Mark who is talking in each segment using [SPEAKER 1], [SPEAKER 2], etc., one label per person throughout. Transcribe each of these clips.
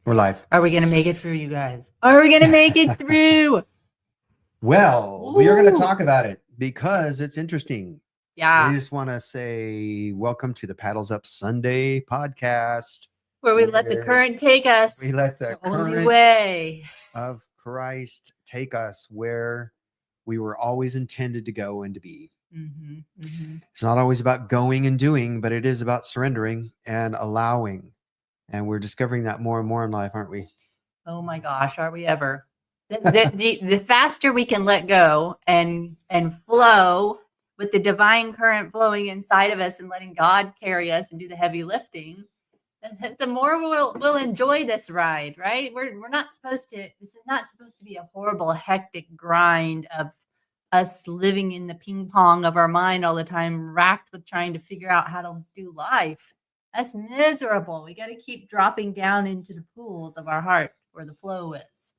[SPEAKER 1] We're live.
[SPEAKER 2] Are we going to make it through, you guys? Are we going to make it through?
[SPEAKER 1] Well, we are going to
[SPEAKER 2] Ooh.
[SPEAKER 1] talk about it because it's interesting.
[SPEAKER 2] Yeah.
[SPEAKER 1] We just want to say welcome to the Paddles Up Sunday podcast,
[SPEAKER 2] Where we let the current take us.
[SPEAKER 1] we let
[SPEAKER 2] It's
[SPEAKER 1] the
[SPEAKER 2] the only
[SPEAKER 1] current
[SPEAKER 2] way.
[SPEAKER 1] of Christ take us where we were always intended to go and to be. It's not always about going and doing, but it is about surrendering and allowing. And we're discovering that more and more in life, aren't we?
[SPEAKER 2] Oh my gosh, are we ever? The faster we can let go and flow with the divine current flowing inside of us and letting God carry us and do the heavy lifting, the more we'll enjoy this ride, right? We're not supposed to. This is not supposed to be a horrible, hectic grind of us living in the ping pong of our mind all the time, racked with trying to figure out how to do life. That's miserable. We got to keep dropping down into the pools of our heart where the flow is.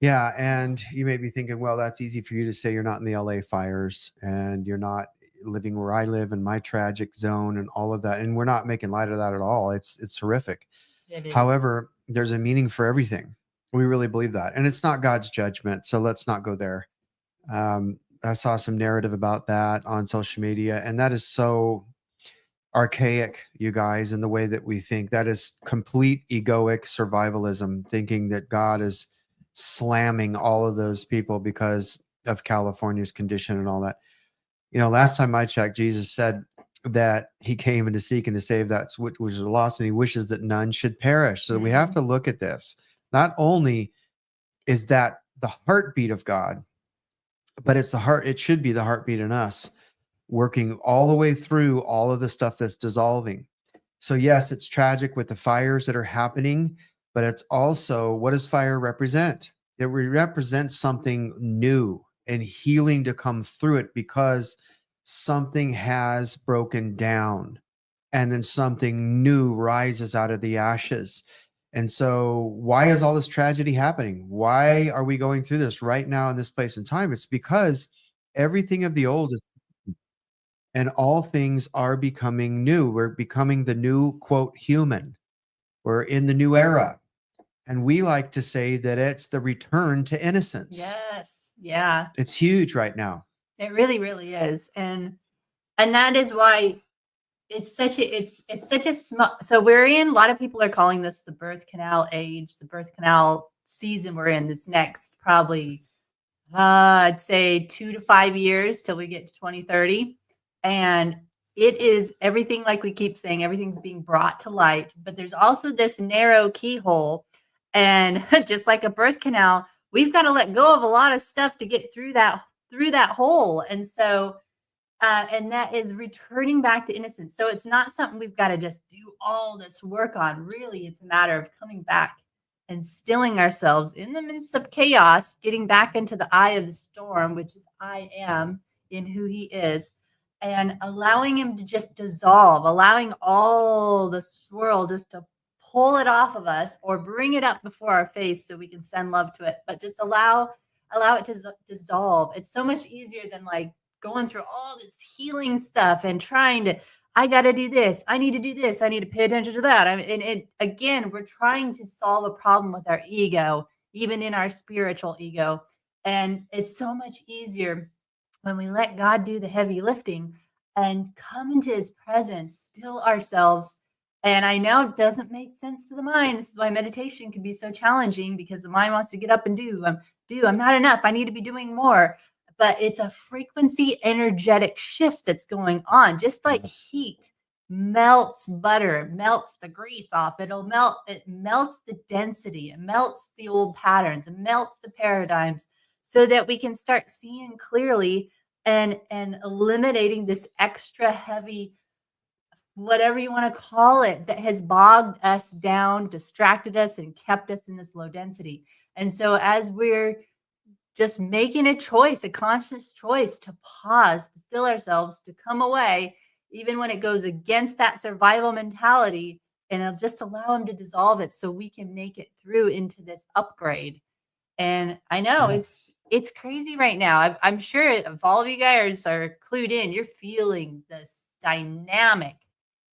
[SPEAKER 1] Yeah, and you may be thinking, well, that's easy for you to say. You're not in the LA fires and you're not living where I live in my tragic zone and all of that. And we're not making light of that at all. It's horrific.
[SPEAKER 2] It is.
[SPEAKER 1] However, there's a meaning for everything. We really believe that. And it's not God's judgment. So let's not go there. I saw some narrative about that on social media, and that is so archaic, you guys, in the way that we think. That is complete egoic survivalism, thinking that God is slamming all of those people because of California's condition and all that. You know, last time I checked, Jesus said that he came and to seek and to save that which was lost, and he wishes that none should perish. So we have to look at this. Not only is that the heartbeat of God, but it's the heart, it should be the heartbeat in us, working all the way through all of the stuff that's dissolving. So yes, it's tragic with the fires that are happening, but it's also, what does fire represent? It represents something new and healing to come through it, because something has broken down and then something new rises out of the ashes. And so why is all this tragedy happening? Why are we going through this right now in this place and time? It's because everything of the old is, and all things are becoming new. We're becoming the new, quote, human. We're in the new era. And we like to say that it's the return to innocence.
[SPEAKER 2] Yes. Yeah.
[SPEAKER 1] It's huge right now.
[SPEAKER 2] It really, really is. And that is why it's such a small, so we're in, a lot of people are calling this the birth canal age, the birth canal season we're in this next probably I'd say 2 to 5 years till we get to 2030. And it is everything, like we keep saying, everything's being brought to light, but there's also this narrow keyhole. And just like a birth canal, we've got to let go of a lot of stuff to get through that hole. And so and that is returning back to innocence. So it's not something we've got to just do all this work on. Really, it's a matter of coming back and stilling ourselves in the midst of chaos, getting back into the eye of the storm, which is I am in who he is, and allowing him to just dissolve, allowing all the swirl just to pull it off of us or bring it up before our face so we can send love to it. But just allow it to dissolve. It's so much easier than like going through all this healing stuff and trying to, I got to do this. I need to do this. I need to pay attention to that. I mean, and again, we're trying to solve a problem with our ego, even in our spiritual ego. And it's so much easier when we let God do the heavy lifting and come into his presence, still ourselves. And I know it doesn't make sense to the mind. This is why meditation can be so challenging, because the mind wants to get up and do. I'm not enough. I need to be doing more. But it's a frequency energetic shift that's going on, just like heat melts butter, melts the grease off. It melts the density, it melts the old patterns, it melts the paradigms, so that we can start seeing clearly and eliminating this extra heavy, whatever you want to call it, that has bogged us down, distracted us, and kept us in this low density. And so as we're just making a choice, a conscious choice to pause, to still ourselves, to come away, even when it goes against that survival mentality, and just allow him to dissolve it so we can make it through into this upgrade. And I know it's crazy right now. I'm sure if all of you guys are clued in, you're feeling this dynamic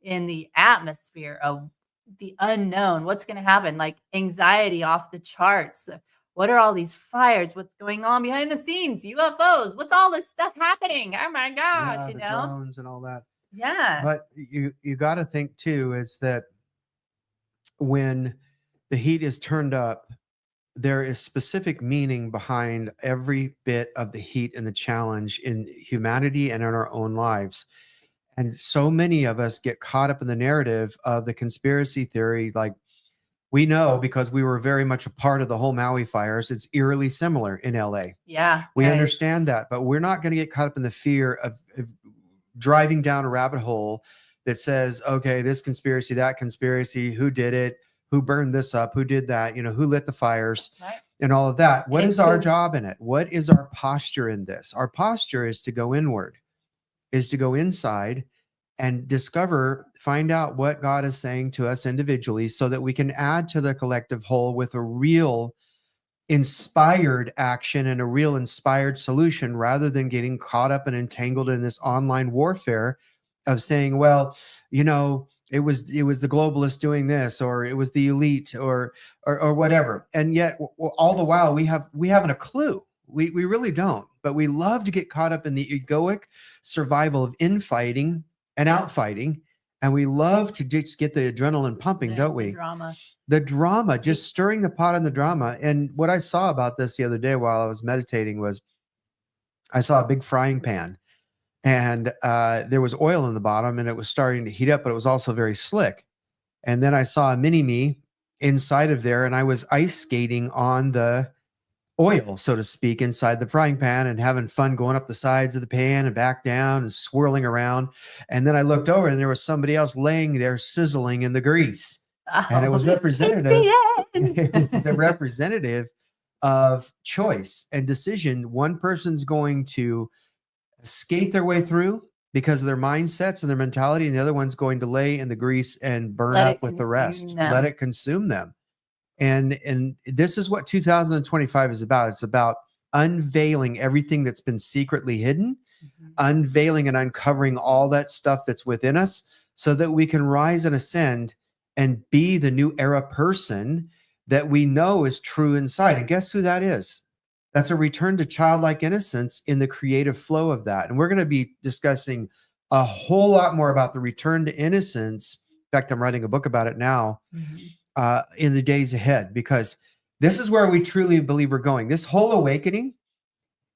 [SPEAKER 2] in the atmosphere of the unknown. What's going to happen? Like anxiety off the charts. What are all these fires? What's going on behind the scenes? UFOs. What's all this stuff happening? Oh my gosh,
[SPEAKER 1] Yeah,
[SPEAKER 2] you
[SPEAKER 1] the
[SPEAKER 2] know?
[SPEAKER 1] drones and all that.
[SPEAKER 2] Yeah.
[SPEAKER 1] But you got to think too is that when the heat is turned up, there is specific meaning behind every bit of the heat and the challenge in humanity and in our own lives. And so many of us get caught up in the narrative of the conspiracy theory. Like, we know because we were very much a part of the whole Maui fires, it's eerily similar in LA.
[SPEAKER 2] Yeah.
[SPEAKER 1] We
[SPEAKER 2] Yeah.
[SPEAKER 1] understand that, but we're not going to get caught up in the fear of driving down a rabbit hole that says, okay, this conspiracy, that conspiracy, who did it, who burned this up, who did that, who lit the fires,
[SPEAKER 2] Right.
[SPEAKER 1] and all of that. What
[SPEAKER 2] And
[SPEAKER 1] is our job in it? What is our posture in this? Our posture is to go inward, is to go inside and discover, find out what God is saying to us individually so that we can add to the collective whole with a real inspired action and a real inspired solution rather than getting caught up and entangled in this online warfare of saying, well, it was the globalists doing this, or it was the elite, or whatever. And yet all the while we haven't a clue. We really don't, but we love to get caught up in the egoic survival of infighting and outfighting, and we love to just get the adrenaline pumping, don't we? The drama, just stirring the pot on the drama. And what I saw about this the other day while I was meditating was I saw a big frying pan, and there was oil in the bottom and it was starting to heat up, but it was also very slick. And then I saw a mini me inside of there, and I was ice skating on the oil, so to speak, inside the frying pan and having fun going up the sides of the pan and back down and swirling around. And then I looked over and there was somebody else laying there sizzling in the grease. And it was representative. It was a representative of choice and decision. One person's going to skate their way through because of their mindsets and their mentality, and the other one's going to lay in the grease and burn up with the rest. Let it consume them. And this is what 2025 is about. It's about unveiling everything that's been secretly hidden, unveiling and uncovering all that stuff that's within us so that we can rise and ascend and be the new era person that we know is true inside. And guess who that is? That's a return to childlike innocence in the creative flow of that. And we're going to be discussing a whole lot more about the return to innocence. In fact, I'm writing a book about it now. In the days ahead, because this is where we truly believe we're going. This whole awakening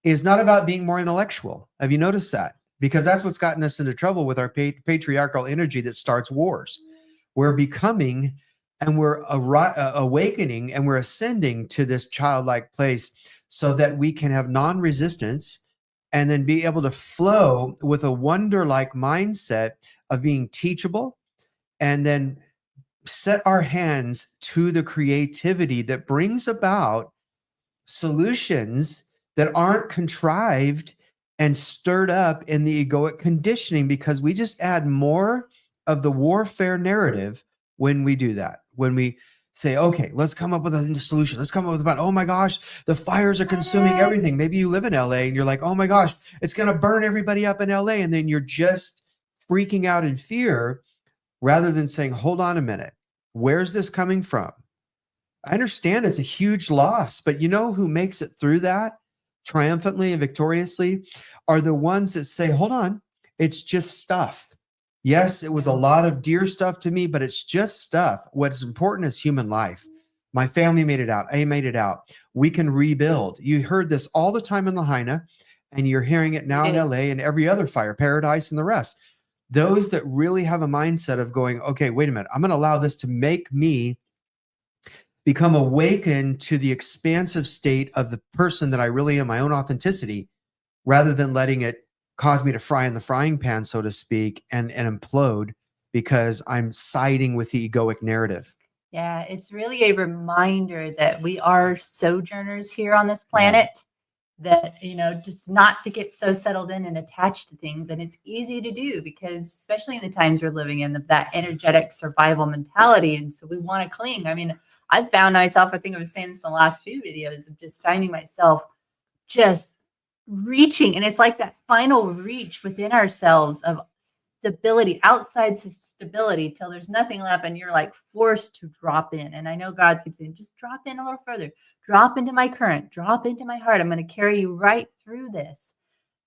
[SPEAKER 1] is not about being more intellectual. Have you noticed that? Because that's what's gotten us into trouble with our patriarchal energy that starts wars. We're becoming and we're awakening and we're ascending to this childlike place so that we can have non-resistance and then be able to flow with a wonder-like mindset of being teachable, and then set our hands to the creativity that brings about solutions that aren't contrived and stirred up in the egoic conditioning, because we just add more of the warfare narrative when we do that. When we say, okay, let's come up with a solution. Let's come up with about, oh my gosh, the fires are consuming everything. Maybe you live in LA and you're like, oh my gosh, it's going to burn everybody up in LA. And then you're just freaking out in fear, rather than saying, hold on a minute, where's this coming from? I understand it's a huge loss, but you know who makes it through that triumphantly and victoriously are the ones that say, hold on, it's just stuff. Yes, it was a lot of dear stuff to me, but it's just stuff. What's important is human life. My family made it out. I made it out. We can rebuild. You heard this all the time in Lahaina, and you're hearing it now in LA and every other fire, Paradise and the rest. Those that really have a mindset of going, okay, wait a minute, I'm going to allow this to make me become awakened to the expansive state of the person that I really am, my own authenticity, rather than letting it cause me to fry in the frying pan, so to speak, and implode because I'm siding with the egoic narrative.
[SPEAKER 2] Yeah, it's really a reminder that we are sojourners here on this planet. That, just not to get so settled in and attached to things. And it's easy to do because, especially in the times we're living in, that energetic survival mentality. And so we want to cling. I mean, I've found myself, I think I was saying this in the last few videos, of just finding myself just reaching. And it's like that final reach within ourselves of stability, outside stability, till there's nothing left, and you're like forced to drop in. And I know God keeps saying, just drop in a little further, drop into my current, drop into my heart. I'm going to carry you right through this.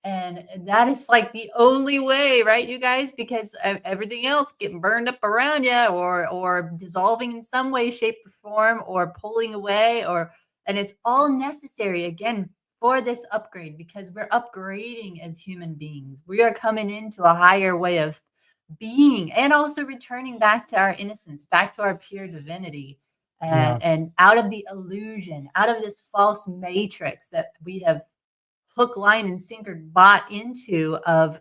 [SPEAKER 2] And that is like the only way, right, you guys? Because everything else getting burned up around you, or dissolving in some way, shape, or form, or pulling away, and it's all necessary again for this upgrade, because we're upgrading as human beings. We are coming into a higher way of being, and also returning back to our innocence, back to our pure divinity,
[SPEAKER 1] Yeah.
[SPEAKER 2] and out of the illusion, out of this false matrix that we have hook, line, and sinker bought into, of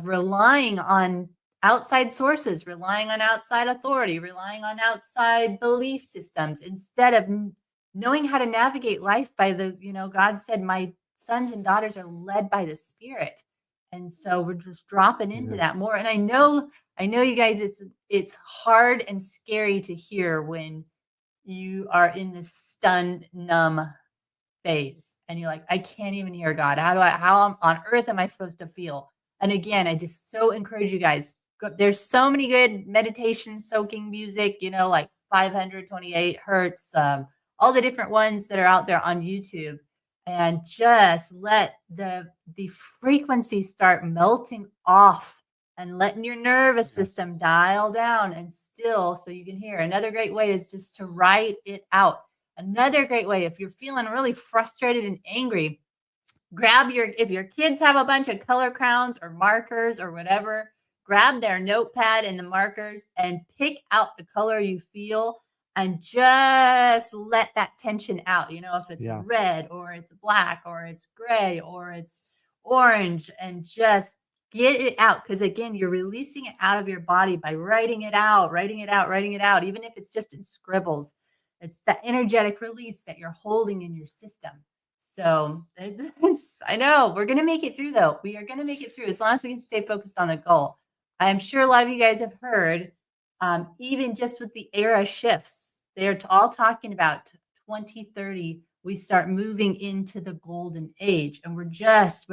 [SPEAKER 2] relying on outside sources, relying on outside authority, relying on outside belief systems, instead of knowing how to navigate life by the, God said, my sons and daughters are led by the Spirit. And so we're just dropping into
[SPEAKER 1] Yeah.
[SPEAKER 2] that more. And I know you guys, it's hard and scary to hear when you are in this stunned, numb phase, and you're like, I can't even hear God. How on earth am I supposed to feel? And again, I just so encourage you guys. There's so many good meditation soaking music, like 528 hertz, all the different ones that are out there on YouTube, and just let the frequency start melting off, and letting your nervous
[SPEAKER 1] Yeah.
[SPEAKER 2] system dial down and still, so you can hear. Another great way is just to write it out. Another great way, if you're feeling really frustrated and angry, if your kids have a bunch of color crowns or markers or whatever, grab their notepad and the markers and pick out the color you feel, and just let that tension out. If it's
[SPEAKER 1] Yeah.
[SPEAKER 2] red, or it's black, or it's gray, or it's orange, and just get it out. Because again, you're releasing it out of your body by writing it out, writing it out, writing it out, even if it's just in scribbles. It's that energetic release that you're holding in your system. So I know we're going to make it through, though. We are going to make it through as long as we can stay focused on the goal. I'm sure a lot of you guys have heard, even just with the era shifts, they're all talking about 2030. We start moving into the golden age, and we're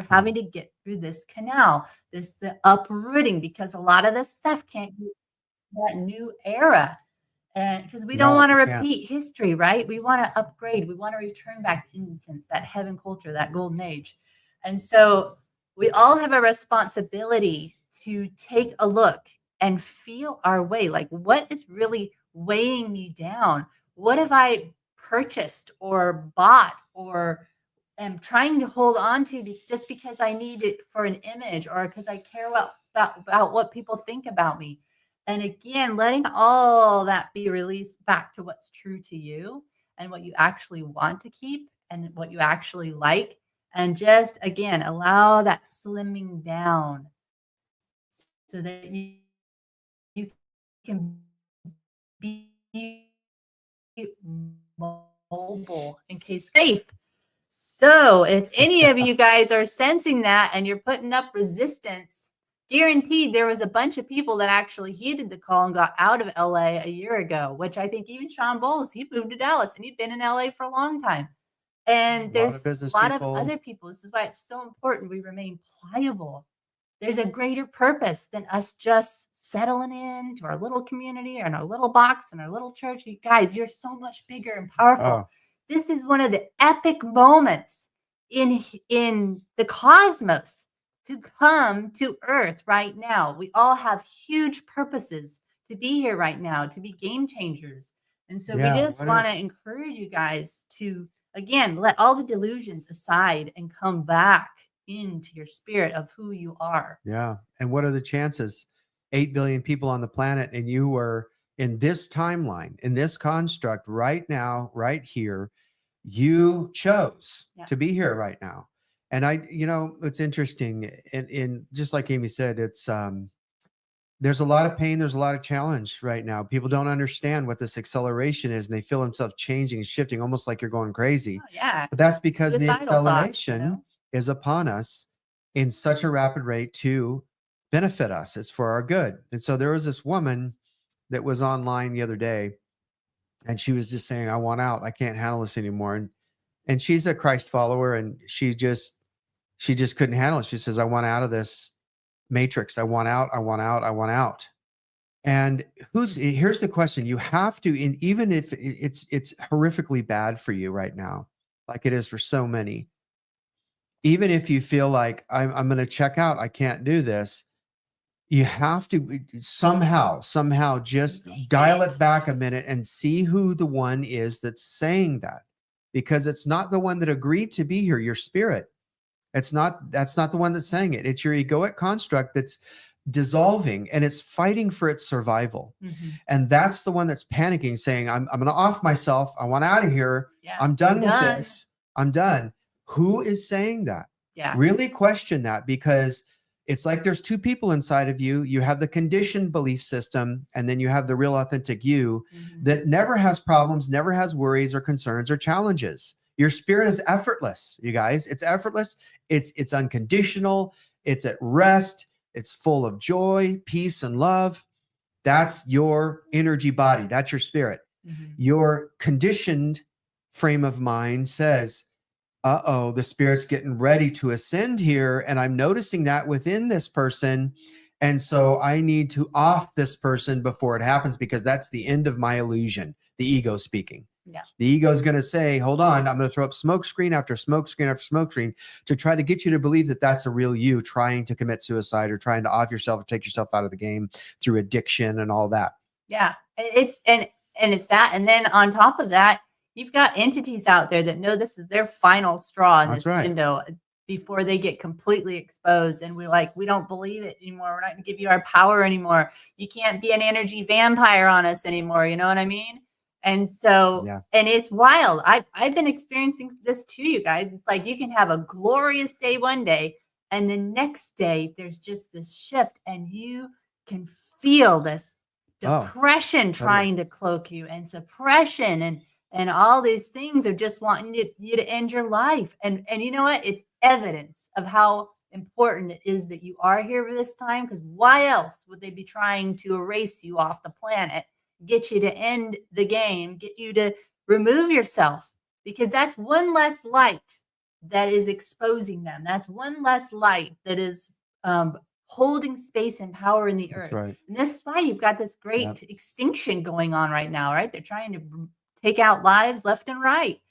[SPEAKER 2] having to get through this canal, the uprooting, because a lot of this stuff can't be that new era. And because we don't
[SPEAKER 1] No,
[SPEAKER 2] want to
[SPEAKER 1] we can't.
[SPEAKER 2] repeat history, right? We want to upgrade. We want to return back to innocence, that heaven culture, that golden age. And so we all have a responsibility to take a look and feel our way. Like, what is really weighing me down? What have I purchased or bought, or am trying to hold on to just because I need it for an image, or because I care about what people think about me? And again, letting all that be released back to what's true to you, and what you actually want to keep, and what you actually like. And just again, allow that slimming down, so that you can be mobile in case safe. So if any of you guys are sensing that and you're putting up resistance, guaranteed there was a bunch of people that actually heeded the call and got out of LA a year ago, which I think even Sean Bowles, he moved to Dallas and he'd been in LA for a long time.
[SPEAKER 1] A
[SPEAKER 2] And
[SPEAKER 1] lot of
[SPEAKER 2] there's
[SPEAKER 1] business
[SPEAKER 2] a lot of
[SPEAKER 1] people.
[SPEAKER 2] other people. This is why it's so important we remain pliable. There's a greater purpose than us just settling in to our little community, or in our little box, in our little church. You guys, you're so much bigger and powerful.
[SPEAKER 1] Oh,
[SPEAKER 2] This is one of the epic moments in the cosmos to come to earth right now. We all have huge purposes to be here right now, to be game changers. And so we
[SPEAKER 1] yeah.
[SPEAKER 2] just want to encourage you guys to, again, let all the delusions aside and come back into your spirit of who you are.
[SPEAKER 1] Yeah. And what are the chances? 8 billion people on the planet, and you were in this timeline, in this construct right now, right here. You chose
[SPEAKER 2] Yeah.
[SPEAKER 1] to be here right now. And it's interesting. In just like Amy said, there's a lot of pain, there's a lot of challenge right now. People don't understand what this acceleration is, and they feel themselves changing and shifting almost like you're going crazy.
[SPEAKER 2] Oh, yeah.
[SPEAKER 1] But that's because the
[SPEAKER 2] Suicidal thoughts,
[SPEAKER 1] acceleration is upon us in such a rapid rate to benefit us. It's for our good. And so there was this woman that was online the other day, and she was just saying, I want out. I can't handle this anymore. And she's a Christ follower, and she just couldn't handle it. She says, I want out of this. matrix. I want out. I want out. I want out. And here's the question. You have to, even if it's horrifically bad for you right now, like it is for so many, even if you feel like I'm going to check out, I can't do this, you have to somehow just
[SPEAKER 2] Make
[SPEAKER 1] dial
[SPEAKER 2] it.
[SPEAKER 1] it back a minute and see who the one is that's saying that, because it's not the one that agreed to be here, your spirit. That's not the one that's saying it. It's your egoic construct that's dissolving, and it's fighting for its survival.
[SPEAKER 2] Mhm.
[SPEAKER 1] And that's the one that's panicking, saying, I'm going to off myself. I want out of here.
[SPEAKER 2] Yeah.
[SPEAKER 1] I'm done with this. I'm done. Who is saying that?
[SPEAKER 2] Yeah.
[SPEAKER 1] Really question that, because it's like there's two people inside of you. You have the conditioned belief system, and then you have the real authentic you that never has problems, never has worries or concerns or challenges. Your spirit is effortless, you guys. It's effortless. It's unconditional. It's at rest. It's full of joy, peace, and love. That's your energy body. That's your spirit. Your conditioned frame of mind says, uh-oh, the spirit's getting ready to ascend here, and I'm noticing that within this person. And so I need to off this person before it happens, because that's the end of my illusion, the ego speaking.
[SPEAKER 2] Yeah.
[SPEAKER 1] The ego is going to say, hold on, I'm going to throw up smoke screen after smoke screen after smoke screen to try to get you to believe that that's a real you trying to commit suicide or trying to off yourself or take yourself out of the game through addiction and all that.
[SPEAKER 2] Yeah. It's it's that. And then on top of that, you've got entities out there that know this is their final straw in
[SPEAKER 1] That's
[SPEAKER 2] this
[SPEAKER 1] right.
[SPEAKER 2] window before they get completely exposed. And we don't believe it anymore. We're not going to give you our power anymore. You can't be an energy vampire on us anymore. You know what I mean? And so,
[SPEAKER 1] Yeah.
[SPEAKER 2] and it's wild. I've been experiencing this too, you guys. It's like you can have a glorious day one day, and the next day there's just this shift, and you can feel this depression trying to cloak you, and suppression, and all these things are just wanting you to end your life. And you know what? It's evidence of how important it is that you are here for this time, because why else would they be trying to erase you off the planet, get you to end the game, get you to remove yourself? Because that's one less light that is exposing them. That's one less light that is holding space and power in the earth.
[SPEAKER 1] That's right.
[SPEAKER 2] And this is why you've got this great extinction going on right now, right? They're trying to take out lives left and right.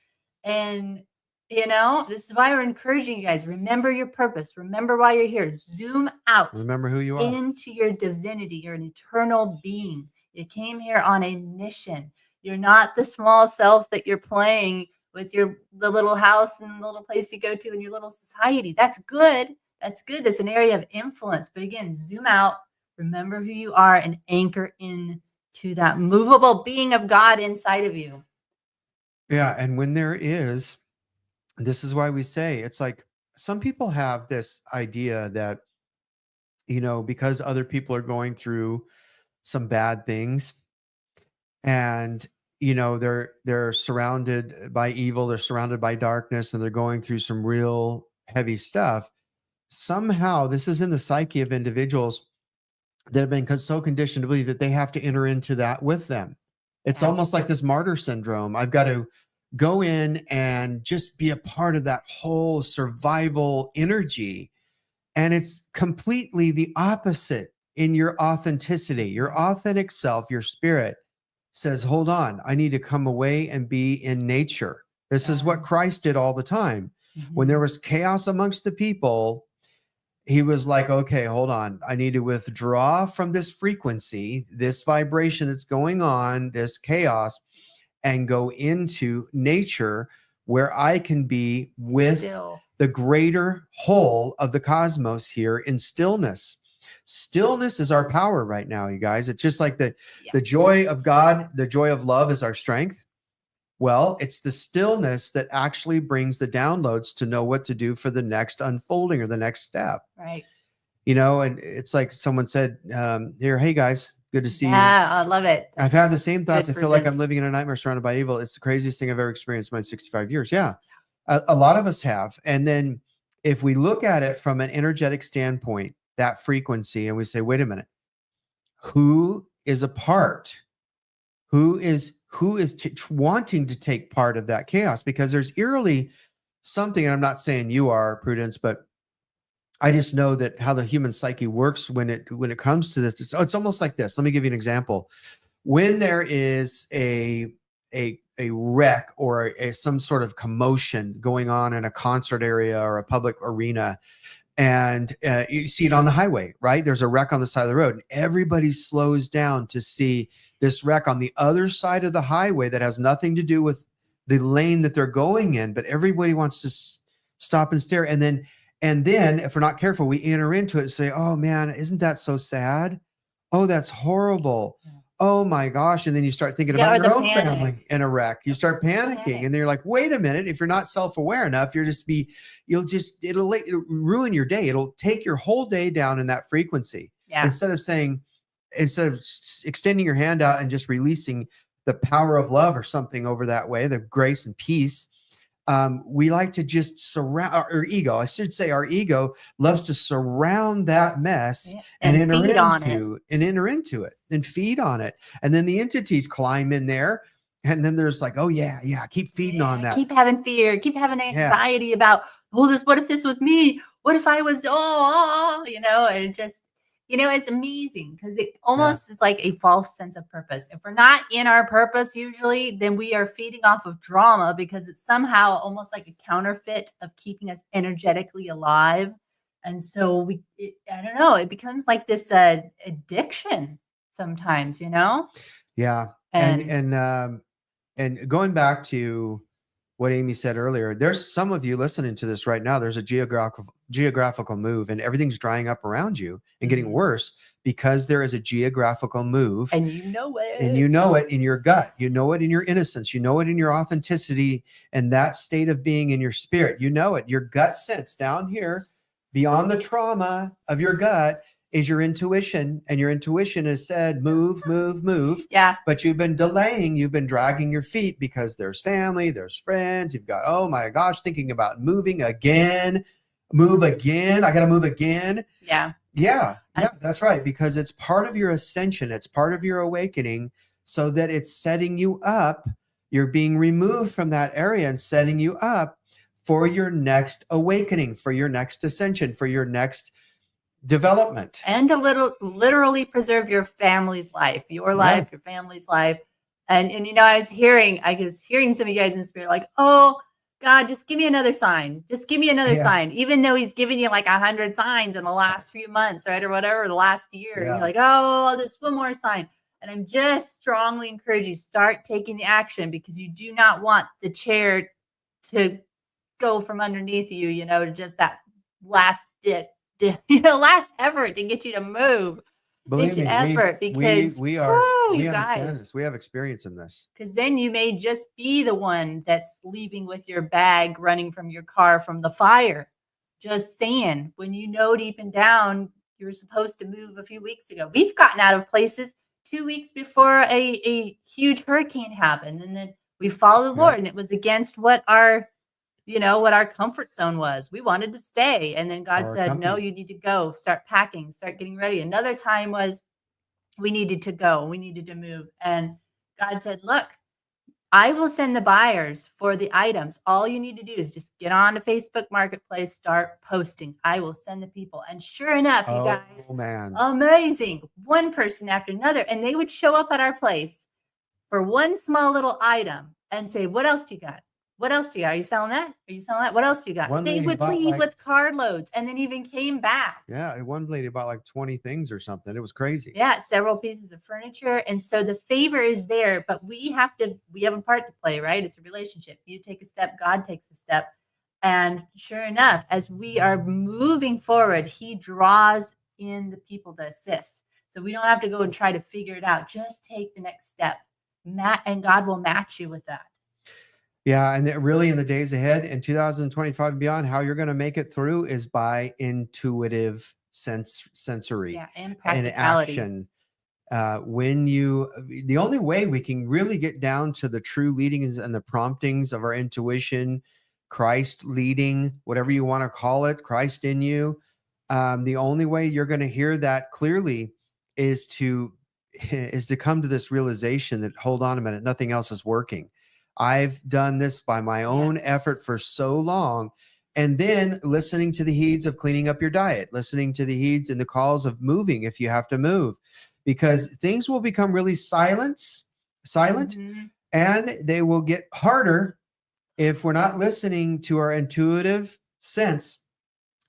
[SPEAKER 2] And, this is why we're encouraging you guys, remember your purpose. Remember why you're here. Zoom out.
[SPEAKER 1] Remember who you are.
[SPEAKER 2] Into your divinity. You're an eternal being. You came here on a mission. You're not the small self that you're playing with the little house and the little place you go to in your little society. That's good. That's good. That's an area of influence. But again, zoom out, remember who you are, and anchor in to that movable being of God inside of you.
[SPEAKER 1] Yeah. And when this is why we say, it's like some people have this idea that, because other people are going through some bad things, and they're surrounded by evil, they're surrounded by darkness, and they're going through some real heavy stuff. Somehow this is in the psyche of individuals that have been so conditioned to believe that they have to enter into that with them. It's almost like this martyr syndrome. I've got to go in and just be a part of that whole survival energy. And it's completely the opposite in your authenticity. Your authentic self, your spirit says, hold on, I need to come away and be in nature. This is what Christ did all the time. When there was chaos amongst the people, he was like, okay, hold on. I need to withdraw from this frequency, this vibration that's going on, this chaos, and go into nature where I can be with the greater whole of the cosmos here in stillness. Stillness is our power right now, you guys. It's just like the joy of God, the joy of love is our strength. Well, it's the stillness that actually brings the downloads to know what to do for the next unfolding or the next step.
[SPEAKER 2] Right.
[SPEAKER 1] And it's like someone said here, hey guys, good to see you.
[SPEAKER 2] Yeah, I love it.
[SPEAKER 1] I've had the same thoughts. I feel like I'm living in a nightmare surrounded by evil. It's the craziest thing I've ever experienced in my 65 years. Yeah. A lot of us have. And then if we look at it from an energetic standpoint, that frequency, and we say, wait a minute, who is a part? Who is wanting to take part of that chaos? Because there's eerily something, and I'm not saying you are, Prudence, but I just know that how the human psyche works when it comes to this. It's almost like this. Let me give you an example. When there is a wreck or some sort of commotion going on in a concert area or a public arena, and you see it on the highway, right? There's a wreck on the side of the road, and everybody slows down to see this wreck on the other side of the highway that has nothing to do with the lane that they're going in, but everybody wants to stop and stare. And then if we're not careful, we enter into it and say, oh man, isn't that so sad? Oh, that's horrible. Oh my gosh. And then you start thinking
[SPEAKER 2] Yeah,
[SPEAKER 1] about
[SPEAKER 2] or
[SPEAKER 1] your
[SPEAKER 2] the
[SPEAKER 1] own
[SPEAKER 2] panic.
[SPEAKER 1] family in a wreck. You start panicking,
[SPEAKER 2] Panic.
[SPEAKER 1] and then you're like, wait a minute. If you're not self-aware enough, it'll ruin your day. It'll take your whole day down in that frequency.
[SPEAKER 2] Yeah.
[SPEAKER 1] Instead of extending your hand out and just releasing the power of love or something over that way, the grace and peace, we like to just surround our ego. I should say our ego loves to surround that mess and enter into it and feed on it. And then the entities climb in there. And then there's like, oh yeah, keep feeding on that.
[SPEAKER 2] Keep having fear, keep having anxiety about, what if this was me? What if I was, and it just, it's amazing because it almost is like a false sense of purpose. If we're not in our purpose, usually, then we are feeding off of drama because it's somehow almost like a counterfeit of keeping us energetically alive. And so I don't know, it becomes like this addiction sometimes,
[SPEAKER 1] Yeah. And going back to what Amy said earlier, there's some of you listening to this right now. There's a geographical move, and everything's drying up around you and getting worse because there is a geographical move.
[SPEAKER 2] And you know it.
[SPEAKER 1] And you know it in your gut. You know it in your innocence. You know it in your authenticity and that state of being in your spirit. You know it. Your gut sense down here, beyond the trauma of your gut, is your intuition, and your intuition has said, move, move, move.
[SPEAKER 2] Yeah.
[SPEAKER 1] But you've been delaying, you've been dragging your feet because there's family, there's friends. You've got, oh my gosh, thinking about moving again, move again. I got to move again.
[SPEAKER 2] Yeah.
[SPEAKER 1] Yeah, that's right. Because it's part of your ascension. It's part of your awakening, so that it's setting you up. You're being removed from that area and setting you up for your next awakening, for your next ascension, for your next development,
[SPEAKER 2] and to literally preserve your family's life, your life, your family's life. And I was hearing some of you guys in spirit like, oh God, just give me another sign, sign, even though he's given you like 100 signs in the last few months, right, or whatever, the last year. You're like, oh, just one more sign. And I'm just strongly encourage you, start taking the action, because you do not want the chair to go from underneath you, to just that last last effort to get you to move.
[SPEAKER 1] Believe me,
[SPEAKER 2] effort, because
[SPEAKER 1] we understand this. We have experience in this.
[SPEAKER 2] Because then you may just be the one that's leaving with your bag, running from your car from the fire. Just saying, when deep and down, you were supposed to move a few weeks ago. We've gotten out of places 2 weeks before a huge hurricane happened, and then we followed the Lord, and it was against what our comfort zone was. We wanted to stay. And then God said, no, you need to go, start packing, start getting ready. Another time was we needed to go, we needed to move. And God said, look, I will send the buyers for the items. All you need to do is just get on to Facebook Marketplace, start posting. I will send the people. And sure enough, you guys, amazing. One person after another. And they would show up at our place for one small little item and say, what else do you got? What else do you got? Are you selling that? Are you selling that? What else do you got? They would leave with carloads and then even came back.
[SPEAKER 1] Yeah. One lady bought like 20 things or something. It was crazy.
[SPEAKER 2] Yeah. Several pieces of furniture. And so the favor is there, but we have a part to play, right? It's a relationship. You take a step, God takes a step. And sure enough, as we are moving forward, he draws in the people to assist. So we don't have to go and try to figure it out. Just take the next step. And God will match you with that.
[SPEAKER 1] Yeah. And really in the days ahead in 2025 and beyond, how you're going to make it through is by intuitive sensory
[SPEAKER 2] and practicality.
[SPEAKER 1] And action. The only way we can really get down to the true leadings and the promptings of our intuition, Christ leading, whatever you want to call it, Christ in you. The only way you're going to hear that clearly is to come to this realization that, hold on a minute, nothing else is working. I've done this by my own effort for so long, And then listening to the heeds of cleaning up your diet, listening to the heeds and the calls of moving if you have to move, because things will become really silent,
[SPEAKER 2] Mhm.
[SPEAKER 1] and they will get harder if we're not listening to our intuitive sense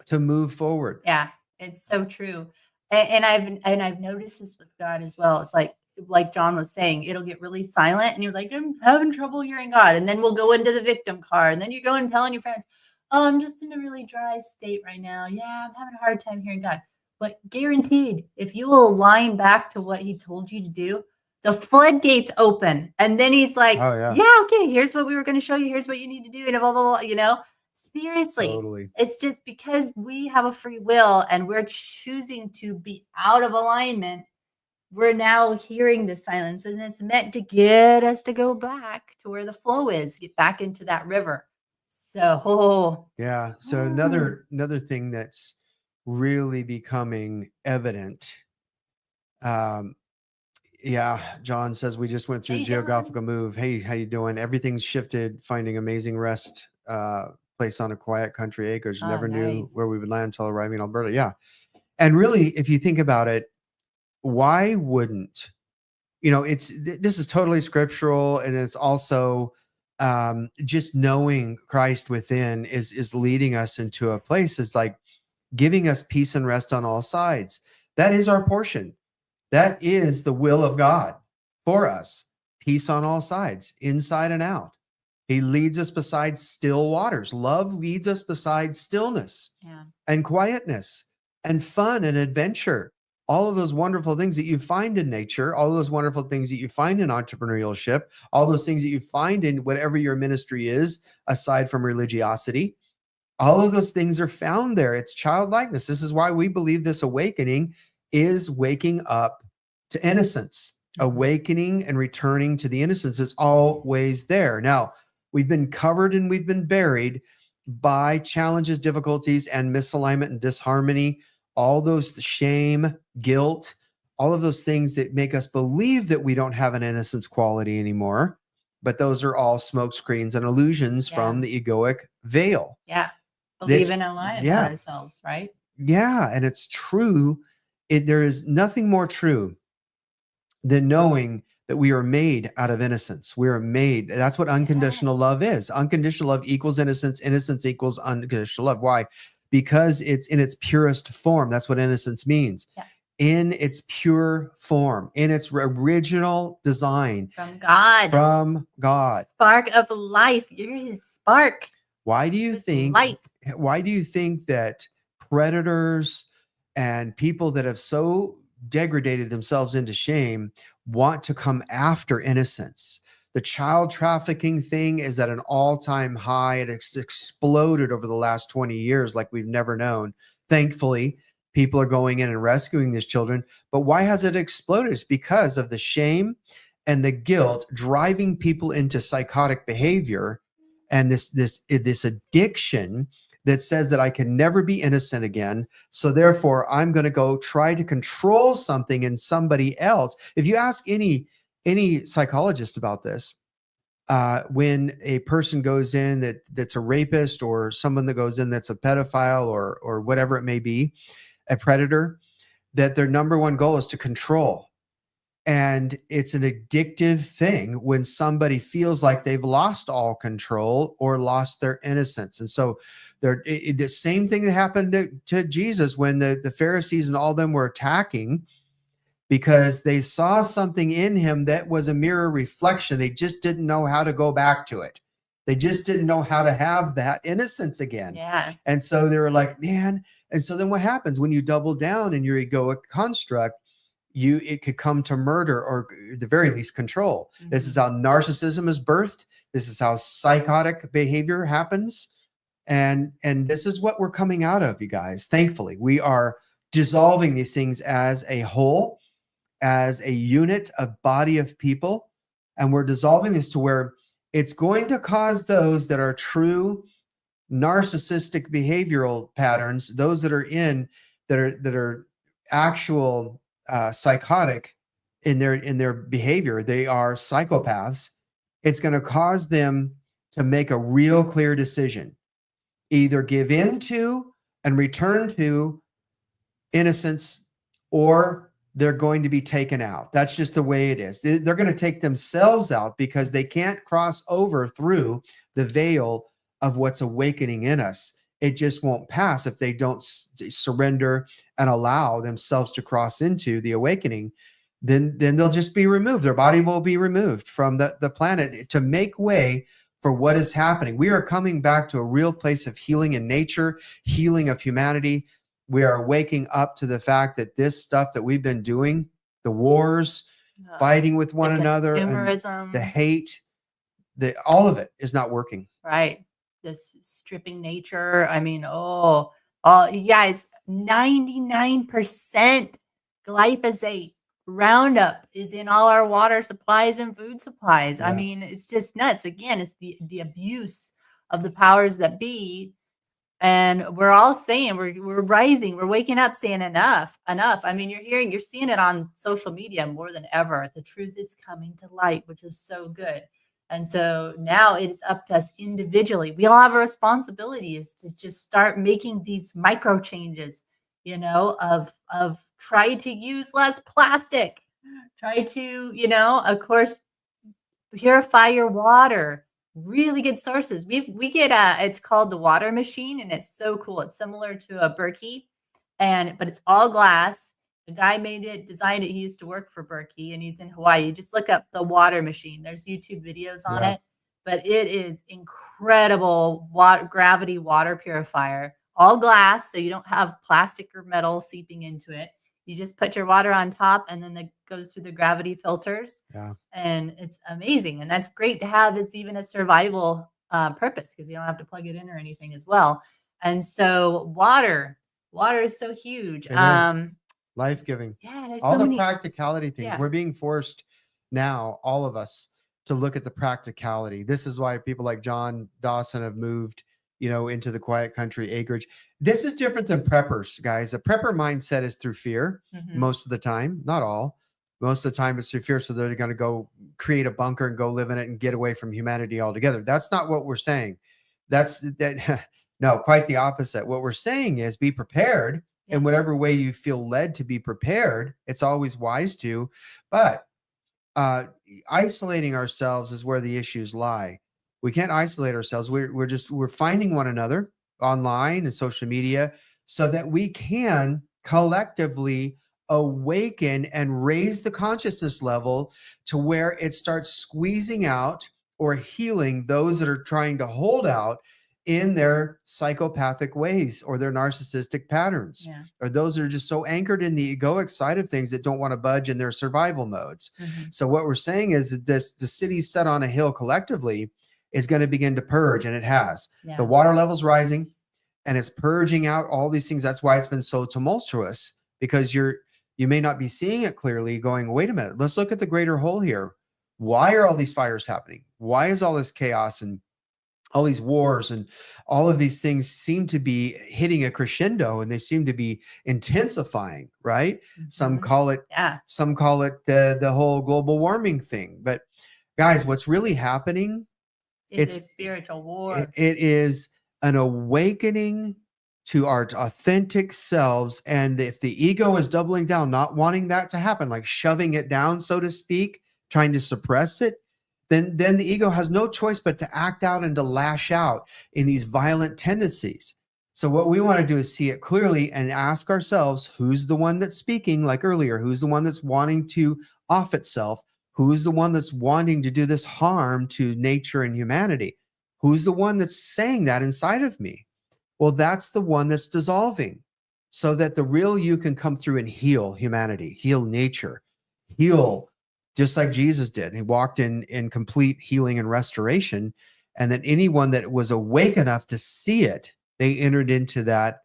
[SPEAKER 1] to move forward.
[SPEAKER 2] Yeah, it's so true. And I've noticed this with God as well. It's like John was saying, it'll get really silent and you're like, I'm having trouble hearing God. And then we'll go into the victim card. And then you're going telling your friends, oh, I'm just in a really dry state right now. Yeah, I'm having a hard time hearing God. But guaranteed, if you will align back to what he told you to do, the floodgates open. And then he's like,
[SPEAKER 1] Oh yeah,
[SPEAKER 2] yeah, okay, here's what we were going to show you. Here's what you need to do. And blah, blah, blah, seriously.
[SPEAKER 1] totally.
[SPEAKER 2] It's just because we have a free will and we're choosing to be out of alignment, we're now hearing the silence, and it's meant to get us to go back to where the flow is, get back into that river. So,
[SPEAKER 1] Yeah. So another thing that's really becoming evident. Um, yeah, John says we just went through
[SPEAKER 2] hey,
[SPEAKER 1] the
[SPEAKER 2] John.
[SPEAKER 1] geographical move. Hey, how you doing? Everything's shifted. Finding amazing rest place on a quiet country acres.
[SPEAKER 2] Oh,
[SPEAKER 1] Never knew
[SPEAKER 2] nice.
[SPEAKER 1] where we would land until arriving in Alberta. Yeah, and really, if you think about it, why wouldn't this is totally scriptural, and it's also just knowing Christ within is leading us into a place. It's like giving us peace and rest on all sides. That is our portion. That is the will of God for us. Peace on all sides, inside and out. He leads us beside still waters. Love leads us beside stillness
[SPEAKER 2] Yeah.
[SPEAKER 1] and quietness and fun and adventure. All of those wonderful things that you find in nature, all those wonderful things that you find in entrepreneurship, all those things that you find in whatever your ministry is, aside from religiosity, all of those things are found there. It's childlikeness. This is why we believe this awakening is waking up to innocence. Awakening and returning to the innocence is always there. Now, we've been covered and we've been buried by challenges, difficulties, and misalignment and disharmony. All those shame, guilt, all of those things that make us believe that we don't have an innocence quality anymore. But those are all smoke screens and illusions
[SPEAKER 2] Yeah.
[SPEAKER 1] from the egoic veil.
[SPEAKER 2] Yeah.
[SPEAKER 1] That's
[SPEAKER 2] Believing a lie about
[SPEAKER 1] yeah,
[SPEAKER 2] ourselves, right?
[SPEAKER 1] yeah, and it's true. There is nothing more true than knowing that we are made out of innocence. We are made. That's what unconditional love is. Unconditional love equals innocence. Innocence equals unconditional love. Why? Because it's in its purest form. That's what innocence means.
[SPEAKER 2] Yeah.
[SPEAKER 1] In its pure form, in its original design
[SPEAKER 2] From God.
[SPEAKER 1] from God.
[SPEAKER 2] Spark of life. You're his spark.
[SPEAKER 1] Why do you
[SPEAKER 2] With
[SPEAKER 1] think
[SPEAKER 2] light.
[SPEAKER 1] why do you think that predators and people that have so degraded themselves into shame want to come after innocence? The child trafficking thing is at an all-time high. It's exploded over the last 20 years like we've never known. Thankfully, people are going in and rescuing these children. But why has it exploded? It's because of the shame and the guilt driving people into psychotic behavior and this addiction that says that I can never be innocent again. So therefore, I'm going to go try to control something in somebody else. If you ask any psychologist about this, when a person goes in that's a rapist, or someone that goes in that's a pedophile, or whatever it may be, a predator, that their number one goal is to control. And it's an addictive thing when somebody feels like they've lost all control or lost their innocence. And so the same thing that happened to Jesus when the Pharisees and all of them were attacking, because they saw something in him that was a mirror reflection. They just didn't know how to go back to it. They just didn't know how to have that innocence again.
[SPEAKER 2] Yeah.
[SPEAKER 1] And so they were like, man. And so then what happens when you double down in your egoic construct? It could come to murder, or at the very least control. This is how narcissism is birthed. This is how psychotic behavior happens. And this is what we're coming out of, you guys. Thankfully, we are dissolving these things as a whole, as a unit, a body of people. And we're dissolving this to where it's going to cause those that are true narcissistic behavioral patterns, those that are actual psychotic in their behavior, they are psychopaths. It's going to cause them to make a real clear decision. either give in to and return to innocence, or they're going to be taken out. That's just the way it is. They're going to take themselves out because they can't cross over through the veil of what's awakening in us. It just won't pass if they don't surrender and allow themselves to cross into the awakening. Then they'll just be removed. Their body will be removed from the planet to make way for what is happening. We are coming back to a real place of healing in nature, healing of humanity. We are waking up to the fact that this stuff that we've been doing, the wars, fighting with one another, and
[SPEAKER 2] consumerism,
[SPEAKER 1] the hate, all of it is not working.
[SPEAKER 2] right? This stripping nature. I mean, you guys, 99% glyphosate Roundup is in all our water supplies and food supplies. I
[SPEAKER 1] Yeah.
[SPEAKER 2] mean, it's just nuts. Again, it's the abuse of the powers that be. And we're all saying we're rising, we're waking up saying enough. I mean, you're seeing it on social media more than ever. The truth is coming to light, which is so good. And so now it is up to us individually. We all have a responsibility is to just start making these micro changes, of try to use less plastic, try to, of course, purify your water. Really good sources. We get it's called the water machine, and it's so cool. It's similar to a Berkey, but it's all glass. The guy made it, designed it. He used to work for Berkey, and he's in Hawaii. You just look up the water machine. There's YouTube videos on it, but it is incredible gravity water purifier. All glass, so you don't have plastic or metal seeping into it. You just put your water on top, and then it goes through the gravity filters.
[SPEAKER 1] Yeah.
[SPEAKER 2] And it's amazing. And that's great to have as even a survival purpose, because you don't have to plug it in or anything as well. And so water is so huge.
[SPEAKER 1] Life-giving.
[SPEAKER 2] Yeah, there's
[SPEAKER 1] all
[SPEAKER 2] so
[SPEAKER 1] the
[SPEAKER 2] many
[SPEAKER 1] practicality things.
[SPEAKER 2] Yeah.
[SPEAKER 1] We're being forced now, all of us, to look at the practicality. This is why people like John Dawson have moved, into the quiet country acreage. This is different than preppers, guys. The prepper mindset is through fear most of the time, not all. Most of the time it's through fear. So they're going to go create a bunker and go live in it and get away from humanity altogether. That's not what we're saying. No, quite the opposite. What we're saying is be prepared in whatever way you feel led to be prepared. It's always wise to, but isolating ourselves is where the issues lie. We can't isolate ourselves. We're finding one another online and social media so that we can collectively awaken and raise the consciousness level to where it starts squeezing out or healing those that are trying to hold out in their psychopathic ways or their narcissistic patterns, or those that are just so anchored in the egoic side of things that don't want to budge in their survival modes. So what we're saying is that the city set on a hill collectively is going to begin to purge, and it has. The water level's rising, and it's purging out all these things. That's why it's been so tumultuous, because you may not be seeing it clearly, going, wait a minute, let's look at the greater whole here. Why are all these fires happening? Why is all this chaos and all these wars and all of these things seem to be hitting a crescendo, and they seem to be intensifying, right? Some call it the whole global warming thing. But guys, what's really happening?
[SPEAKER 2] It's a spiritual war.
[SPEAKER 1] It is an awakening to our authentic selves. And if the ego is doubling down, not wanting that to happen, like shoving it down, so to speak, trying to suppress it, then the ego has no choice but to act out and to lash out in these violent tendencies. So what we want to do is see it clearly and ask ourselves, who's the one that's speaking, like earlier? Who's the one that's wanting to off itself? Who's the one that's wanting to do this harm to nature and humanity? Who's the one that's saying that inside of me? Well, that's the one that's dissolving, so that the real you can come through and heal humanity, heal nature, heal just like Jesus did. He walked in complete healing and restoration. And then anyone that was awake enough to see it, they entered into that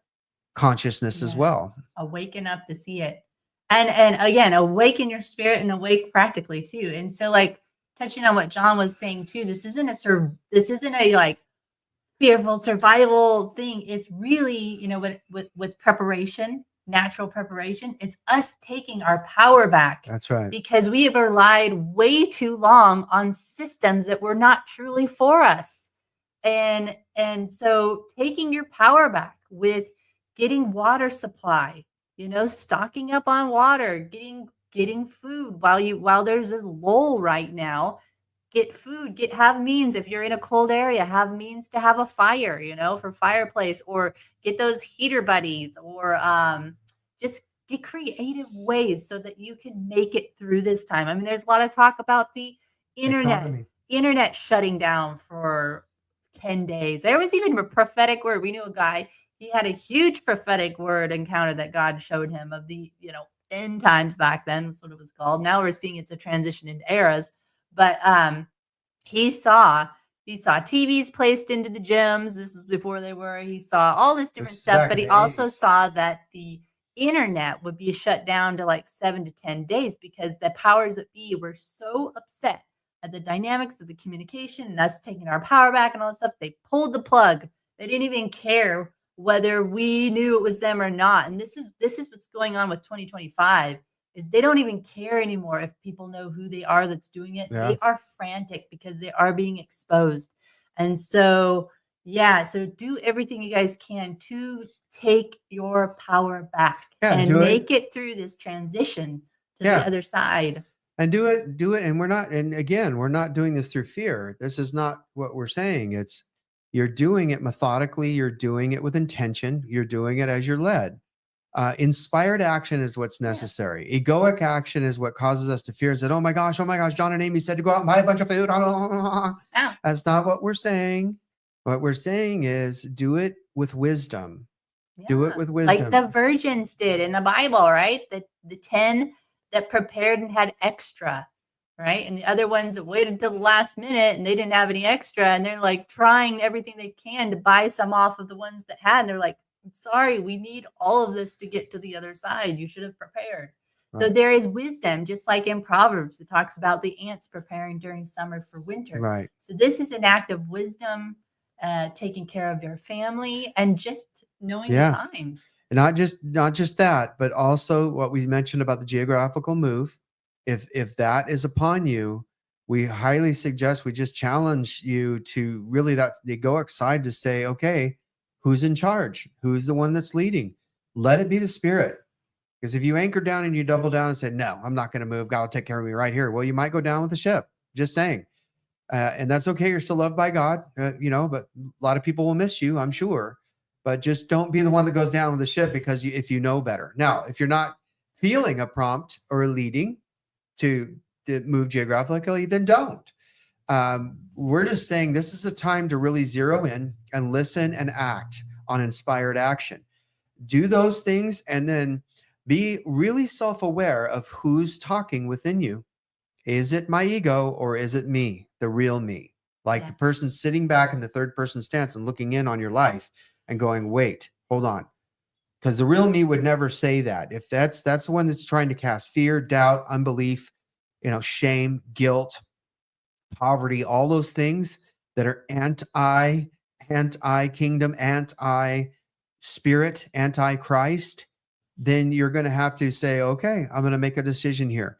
[SPEAKER 1] consciousness as well.
[SPEAKER 2] Awaken up to see it. And again, awaken your spirit and awake practically too. And so, like, touching on what John was saying too, this isn't a like fearful survival thing. It's really, with preparation, natural preparation, it's us taking our power back.
[SPEAKER 1] That's right.
[SPEAKER 2] Because we have relied way too long on systems that were not truly for us. And so taking your power back with getting water supply, stocking up on water, getting food while there's this lull right now. Get food, have means. If you're in a cold area, have means to have a fire, for fireplace, or get those heater buddies, or just get creative ways so that you can make it through this time. I mean, there's a lot of talk about the internet
[SPEAKER 1] Economy.
[SPEAKER 2] internet shutting down for 10 days. There was even a prophetic word. We knew a guy, he had a huge prophetic word encounter that God showed him of the, end times. Back then was what it was called. Now we're seeing it's a transition into eras. But he saw TVs placed into the gyms. This is before they were. He saw all this different
[SPEAKER 1] This is
[SPEAKER 2] stuff,
[SPEAKER 1] back
[SPEAKER 2] but
[SPEAKER 1] in
[SPEAKER 2] he
[SPEAKER 1] the
[SPEAKER 2] also
[SPEAKER 1] 80s.
[SPEAKER 2] saw that the internet would be shut down to like 7 to 10 days because the powers that be were so upset at the dynamics of the communication and us taking our power back and all this stuff. They pulled the plug. They didn't even care whether we knew it was them or not. And this is what's going on with 2025, is they don't even care anymore if people know who they are that's doing it.
[SPEAKER 1] Yeah.
[SPEAKER 2] They are frantic because they are being exposed. And so, yeah, so do everything you guys can to take your power back
[SPEAKER 1] Yeah,
[SPEAKER 2] and
[SPEAKER 1] do
[SPEAKER 2] make
[SPEAKER 1] it.
[SPEAKER 2] it through this transition to the
[SPEAKER 1] Yeah.
[SPEAKER 2] other side.
[SPEAKER 1] And do it. And we're not doing this through fear. This is not what we're saying. It's you're doing it methodically, you're doing it with intention, you're doing it as you're led. Inspired action is what's
[SPEAKER 2] Yeah.
[SPEAKER 1] necessary. Egoic action is what causes us to fear and said, oh my gosh, John and Amy said to go out and buy a bunch of food.
[SPEAKER 2] Yeah.
[SPEAKER 1] That's not what we're saying. What we're saying is do it with wisdom. Do it
[SPEAKER 2] Yeah.
[SPEAKER 1] with
[SPEAKER 2] Like the
[SPEAKER 1] wisdom.
[SPEAKER 2] virgins did in the Bible, right? The 10 that prepared and had extra, right? And the other ones that waited till the last minute and they didn't have any extra. And they're like trying everything they can to buy some off of the ones that had. And they're like, I'm sorry, we need all of this to get to the other side. You should have prepared. So
[SPEAKER 1] Right.
[SPEAKER 2] there is wisdom, just like in Proverbs, it talks about the ants preparing during summer for winter.
[SPEAKER 1] Right.
[SPEAKER 2] So this is an act of wisdom, taking care of your family and just knowing the
[SPEAKER 1] Yeah.
[SPEAKER 2] times.
[SPEAKER 1] And not just that, but also what we mentioned about the geographical move. If that is upon you, we highly suggest we just challenge you to really that the egoic side to say, okay, who's in charge? Who's the one that's leading? Let it be the spirit. Because if you anchor down and you double down and say, no, I'm not going to move, God will take care of me right here. Well, you might go down with the ship. Just saying. And that's okay. You're still loved by God, but a lot of people will miss you, I'm sure. But just don't be the one that goes down with the ship because if you know better. Now, if you're not feeling a prompt or a leading to move geographically, then don't. We're just saying this is a time to really zero in and listen and act on inspired action. Do those things and then be really self aware of who's talking within you. Is it my ego or is it me, the real me? Like
[SPEAKER 2] Yeah.
[SPEAKER 1] the person sitting back in the third person stance and looking in on your life and going, wait, hold on. Because the real me would never say that. If that's the one that's trying to cast fear, doubt, unbelief, shame, guilt, poverty, all those things that are anti kingdom, anti spirit, anti Christ, then you're going to have to say, okay, I'm going to make a decision here.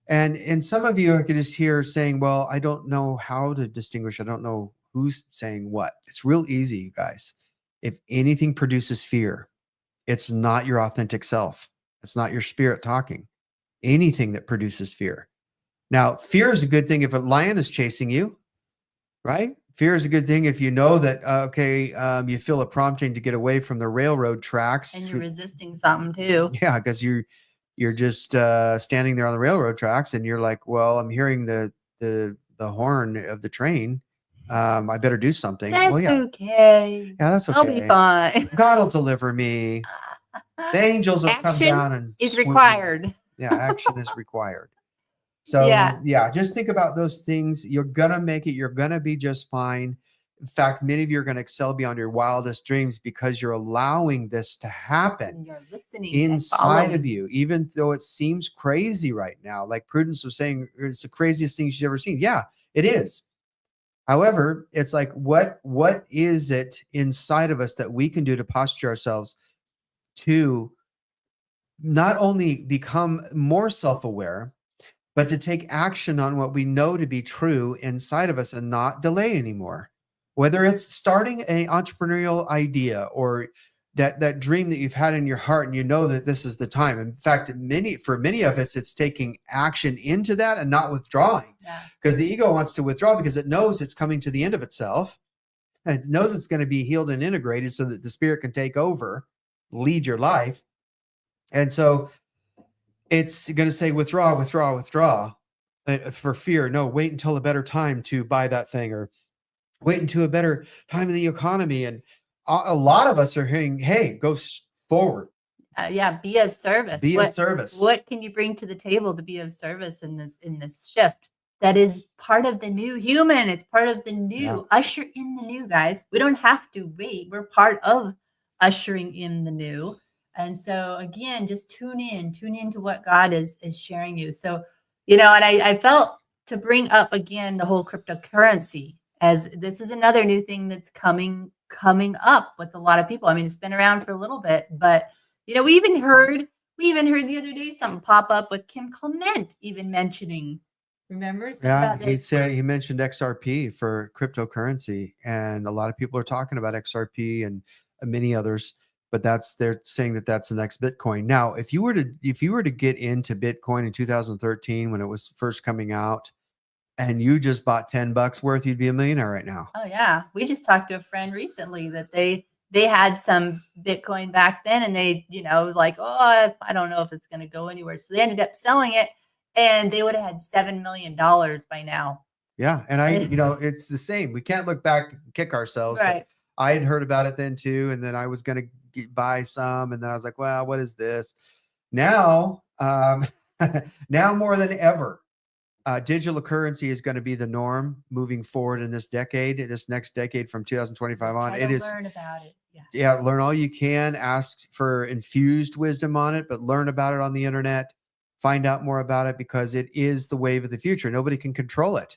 [SPEAKER 1] And some of you I could just hear saying, well, I don't know how to distinguish. I don't know who's saying what. It's real easy, you guys. If anything produces fear, it's not your authentic self. It's not your spirit talking. Anything that produces fear. Now, fear is a good thing if a lion is chasing you, right? Fear is a good thing if you know that, you feel a prompting to get away from the railroad tracks.
[SPEAKER 2] And you're resisting something too.
[SPEAKER 1] Yeah, because you're just standing there on the railroad tracks and you're like, well, I'm hearing the horn of the train. I better do something.
[SPEAKER 2] That's
[SPEAKER 1] Well, yeah.
[SPEAKER 2] okay.
[SPEAKER 1] Yeah, that's
[SPEAKER 2] I'll be
[SPEAKER 1] okay.
[SPEAKER 2] fine.
[SPEAKER 1] God will deliver me. The angels will come
[SPEAKER 2] Action
[SPEAKER 1] down and
[SPEAKER 2] is
[SPEAKER 1] swoop me.
[SPEAKER 2] required.
[SPEAKER 1] Yeah, action is required. So
[SPEAKER 2] Yeah.
[SPEAKER 1] yeah, just think about those things. You're gonna make it. You're gonna be just fine. In fact, many of you are going to excel beyond your wildest dreams because you're allowing this to happen
[SPEAKER 2] And you're listening and
[SPEAKER 1] inside of
[SPEAKER 2] following.
[SPEAKER 1] you, even though it seems crazy right now. Like Prudence was saying, it's the craziest thing she's ever seen. Yeah, it is. However, it's like, what is it inside of us that we can do to posture ourselves to not only become more self-aware, but to take action on what we know to be true inside of us and not delay anymore? whether it's starting an entrepreneurial idea or that dream that you've had in your heart, and you know that this is the time. In fact, for many of us, it's taking action into that and not withdrawing,
[SPEAKER 2] Yeah.
[SPEAKER 1] because the ego wants to withdraw because it knows it's coming to the end of itself. And it knows it's going to be healed and integrated so that the spirit can take over, lead your life. And so it's going to say withdraw, withdraw, withdraw, for fear. No, wait until a better time to buy that thing, or wait until a better time in the economy. And a lot of us are hearing, hey, go forward,
[SPEAKER 2] Yeah, be of service.
[SPEAKER 1] be of service.
[SPEAKER 2] What can you bring to the table to be of service in this shift? That is part of the new human. It's part of the new.
[SPEAKER 1] Yeah.
[SPEAKER 2] Usher in the new, guys. We don't have to wait. We're part of ushering in the new. And so again, just tune in to what God is sharing you. So, and I felt to bring up again the whole cryptocurrency, as this is another new thing that's coming up with a lot of people. I mean, it's been around for a little bit, but we even heard the other day something pop up with Kim Clement even mentioning. Remember?
[SPEAKER 1] Yeah, he mentioned XRP for cryptocurrency, and a lot of people are talking about XRP and many others. But they're saying that that's the next Bitcoin. Now, if you were to get into Bitcoin in 2013 when it was first coming out, and you just bought $10 worth, you'd be a millionaire right now.
[SPEAKER 2] Oh yeah, we just talked to a friend recently that they had some Bitcoin back then, and they like, oh, I don't know if it's going to go anywhere, so they ended up selling it, and they would have had $7 million by now.
[SPEAKER 1] Yeah, and it's the same. We can't look back and kick ourselves.
[SPEAKER 2] Right.
[SPEAKER 1] I had heard about it then too, and then I was going to buy some, and then I was like, well, what is this? Now, now more than ever, digital currency is going to be the norm moving forward in this next decade from 2025 on.
[SPEAKER 2] Learn about it.
[SPEAKER 1] Yeah, learn all you can. Ask for infused wisdom on it, but learn about it on the internet. Find out more about it, because it is the wave of the future. Nobody can control it.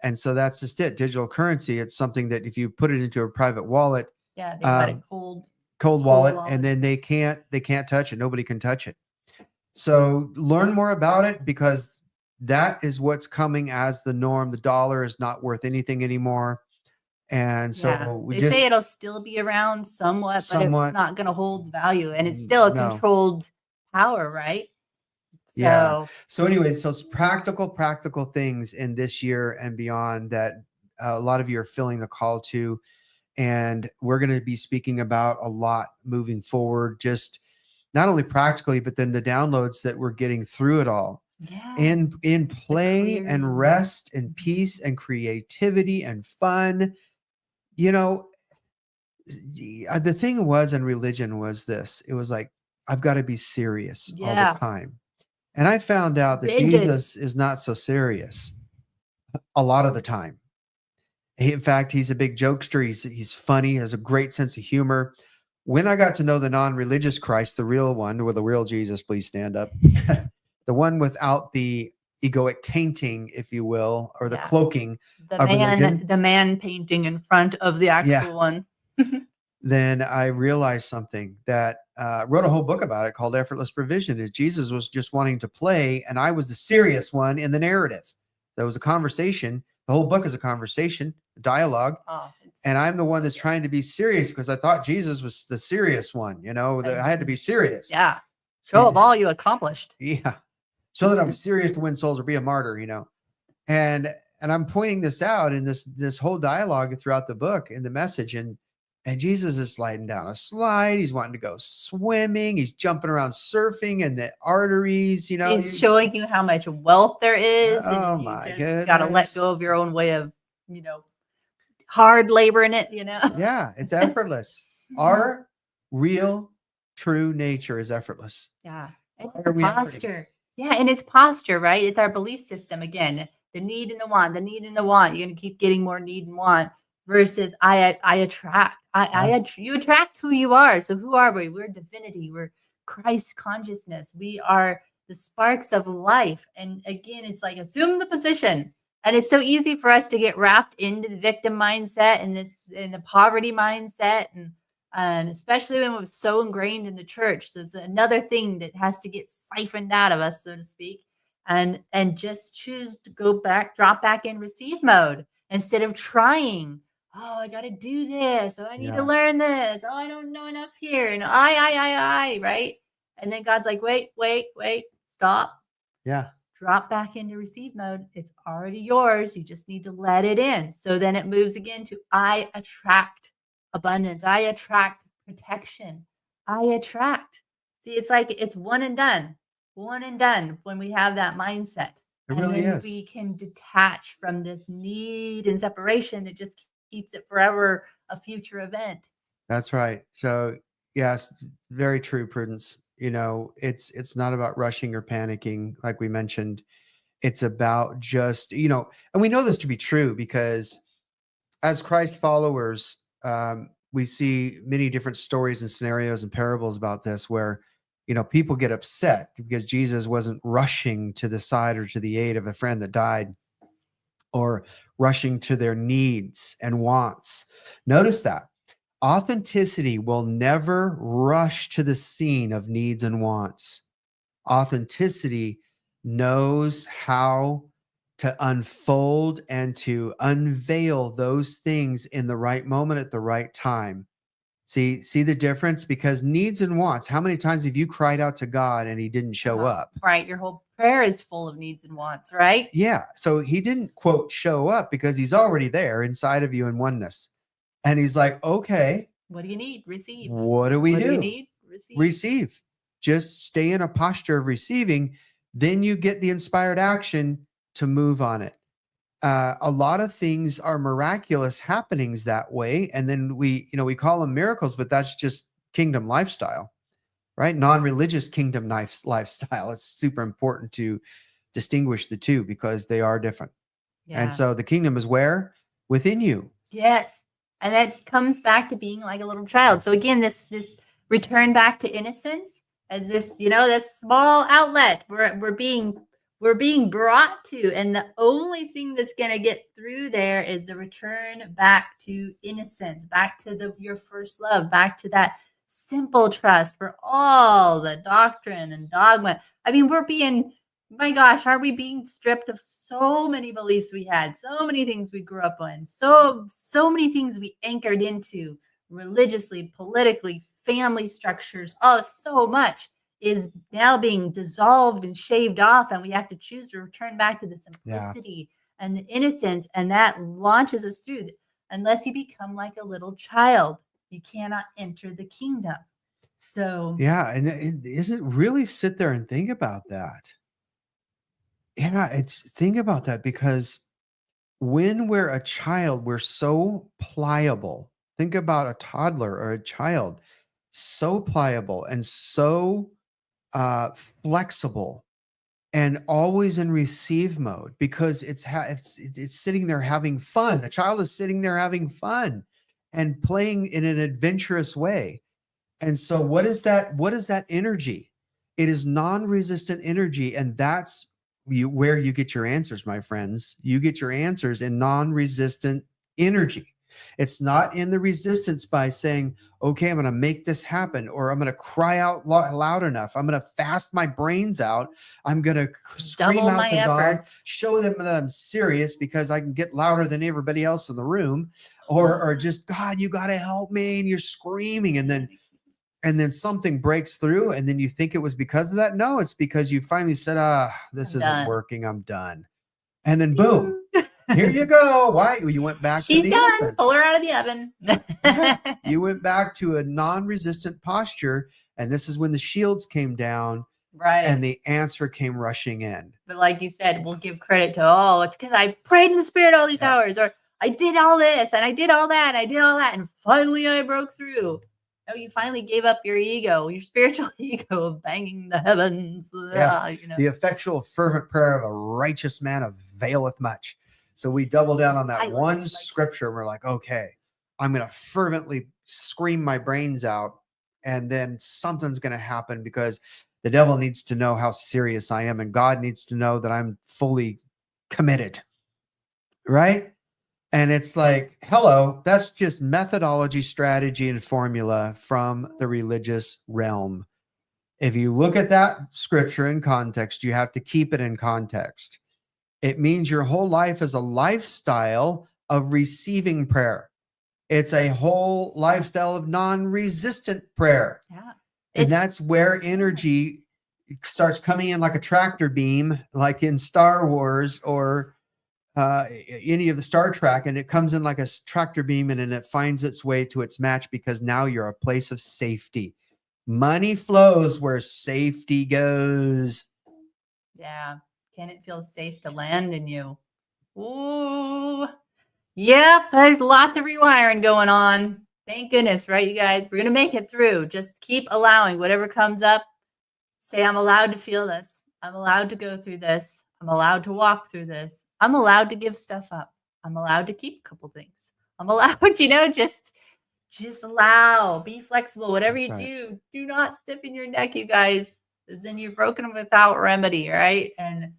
[SPEAKER 1] And so that's just it. Digital currency, it's something that if you put it into a private wallet,
[SPEAKER 2] they let it cold
[SPEAKER 1] wallet, and then they can't touch it. Nobody can touch it. So learn more about it, because that is what's coming as the norm. The dollar is not worth anything anymore. And so
[SPEAKER 2] they say it'll still be around somewhat, but it's not going to hold value, and it's still a controlled power, right? So,
[SPEAKER 1] yeah. So anyways, so it's practical things in this year and beyond that a lot of you are feeling the call to, and we're going to be speaking about a lot moving forward, just not only practically, but then the downloads that we're getting through it all.
[SPEAKER 2] Yeah.
[SPEAKER 1] In play and rest and peace and creativity and fun. The thing was in religion was this. It was like, I've got to be serious all the time. And I found out that Jesus is not so serious a lot of the time. In fact, he's a big jokester. He's funny, has a great sense of humor. When I got to know the non-religious Christ, the real one, with the real Jesus, please stand up. The one without the egoic tainting, if you will, or the cloaking of religion.
[SPEAKER 2] The man painting in front of the actual one.
[SPEAKER 1] Then I realized something that wrote a whole book about it called Effortless Provision. Is Jesus was just wanting to play, and I was the serious one in the narrative. There was a conversation. The whole book is a conversation, a dialogue. And I'm the one that's trying to be serious, because I thought Jesus was the serious one, that I had to be serious.
[SPEAKER 2] Yeah. Show of all you accomplished.
[SPEAKER 1] Yeah. So that I'm serious to win souls or be a martyr, And I'm pointing this out in this whole dialogue throughout the book in the message. And Jesus is sliding down a slide. He's wanting to go swimming. He's jumping around surfing and the arteries,
[SPEAKER 2] He's showing you how much wealth there is.
[SPEAKER 1] Oh
[SPEAKER 2] and
[SPEAKER 1] my goodness.
[SPEAKER 2] Got to let go of your own way of, hard labor in it,
[SPEAKER 1] Yeah, it's effortless. Our real, true nature is effortless.
[SPEAKER 2] Yeah. It's the posture. Yeah, and it's posture, right? It's our belief system. Again, the need and the want, You're going to keep getting more need and want versus I attract. You attract who you are. So who are we? We're divinity. We're Christ consciousness. We are the sparks of life. And again, it's like assume the position. And it's so easy for us to get wrapped into the victim mindset and in the poverty mindset, and especially when we're so ingrained in the church. So it's another thing that has to get siphoned out of us, so to speak, and just choose to drop back in receive mode instead of trying oh, I got to do this. Oh, I need to
[SPEAKER 1] Yeah.
[SPEAKER 2] learn this. Oh, I don't know enough here. And right? And then God's like, wait, stop,
[SPEAKER 1] Yeah.
[SPEAKER 2] drop back into receive mode. It's already yours. You just need to let it in. So then it moves again to I attract abundance. I attract protection. I attract. See, it's like it's one and done when we have that mindset.
[SPEAKER 1] It
[SPEAKER 2] And
[SPEAKER 1] really
[SPEAKER 2] then
[SPEAKER 1] is.
[SPEAKER 2] we can detach from this need and separation that just keeps it forever a future event.
[SPEAKER 1] That's right. So yes, very true, Prudence. It's not about rushing or panicking, like we mentioned. It's about just, and we know this to be true because as Christ followers, we see many different stories and scenarios and parables about this where, people get upset because Jesus wasn't rushing to the side or to the aid of a friend that died or rushing to their needs and wants. Notice that authenticity will never rush to the scene of needs and wants. Authenticity knows how to unfold and to unveil those things in the right moment at the right time. See the difference? Because needs and wants, how many times have you cried out to God and he didn't show up?
[SPEAKER 2] Right. Your whole prayer is full of needs and wants, right?
[SPEAKER 1] Yeah. So he didn't, quote, show up because he's already there inside of you in oneness. And he's like, okay,
[SPEAKER 2] What do you need? Receive.
[SPEAKER 1] what do we
[SPEAKER 2] What do you
[SPEAKER 1] do?
[SPEAKER 2] need? Receive.
[SPEAKER 1] Receive. Just stay in a posture of receiving. Then you get the inspired action to move on it. A lot of things are miraculous happenings that way. And then we call them miracles, but that's just kingdom lifestyle, right? Non-religious kingdom lifestyle. It's super important to distinguish the two because they are different.
[SPEAKER 2] Yeah.
[SPEAKER 1] And so the kingdom is where? Within you.
[SPEAKER 2] Yes. And that comes back to being like a little child. So again, this return back to innocence as this, this small outlet we're being brought to. And the only thing that's going to get through there is the return back to innocence, back to your first love, back to that simple trust for all the doctrine and dogma. I mean, my gosh, are we being stripped of so many beliefs we had, so many things we grew up on, so many things we anchored into religiously, politically, family structures. Oh, so much is now being dissolved and shaved off, and we have to choose to return back to the simplicity and the innocence, and that launches us through. Unless you become like a little child, you cannot enter the kingdom. So
[SPEAKER 1] yeah, and it isn't really sit there and think about that. Yeah, think about that because when we're a child, we're so pliable. Think about a toddler or a child, so pliable and so flexible and always in receive mode because it's sitting there having fun. The child is sitting there having fun and playing in an adventurous way. And so what is that? What is that energy? It is non-resistant energy. And that's where you get your answers, my friends. You get your answers in non-resistant energy. It's not in the resistance by saying, okay, I'm going to make this happen, or I'm going to cry out loud enough. I'm going to fast my brains out. I'm going to scream out to God, show them that I'm serious because I can get louder than everybody else in the room, or just, God, you got to help me. And you're screaming. And then something breaks through and then you think it was because of that. No, it's because you finally said, this isn't working. I'm done. And then boom, here you go. Why? You went back to the
[SPEAKER 2] done. Pull her out of the oven.
[SPEAKER 1] You went back to a non-resistant posture. And this is when the shields came down.
[SPEAKER 2] Right.
[SPEAKER 1] And the answer came rushing in.
[SPEAKER 2] But like you said, we'll give credit to, it's because I prayed in the spirit all these hours, or I did all this and I did all that and I did all that. And finally I broke through. No, you finally gave up your ego, your spiritual ego of banging the heavens.
[SPEAKER 1] Yeah. The effectual, fervent prayer of a righteous man availeth much. So we double down on that one scripture. We're like, okay, I'm going to fervently scream my brains out. And then something's going to happen because the devil needs to know how serious I am. And God needs to know that I'm fully committed. Right? And it's like, hello, that's just methodology, strategy, and formula from the religious realm. If you look at that scripture in context, you have to keep it in context. It means your whole life is a lifestyle of receiving prayer. It's a whole lifestyle of non-resistant prayer.
[SPEAKER 2] Yeah.
[SPEAKER 1] And that's where energy starts coming in like a tractor beam, like in Star Wars or any of the Star Trek, and it comes in like a tractor beam, and then it finds its way to its match because now you're a place of safety. Money flows where safety goes.
[SPEAKER 2] Yeah. Can it feel safe to land in you? Ooh. Yep. There's lots of rewiring going on. Thank goodness, right, you guys? We're going to make it through. Just keep allowing whatever comes up. Say, I'm allowed to feel this. I'm allowed to go through this. I'm allowed to walk through this. I'm allowed to give stuff up. I'm allowed to keep a couple things. I'm allowed, just allow, be flexible. Whatever
[SPEAKER 1] That's
[SPEAKER 2] you do not stiffen your neck, you guys, because then you're broken without remedy, right? And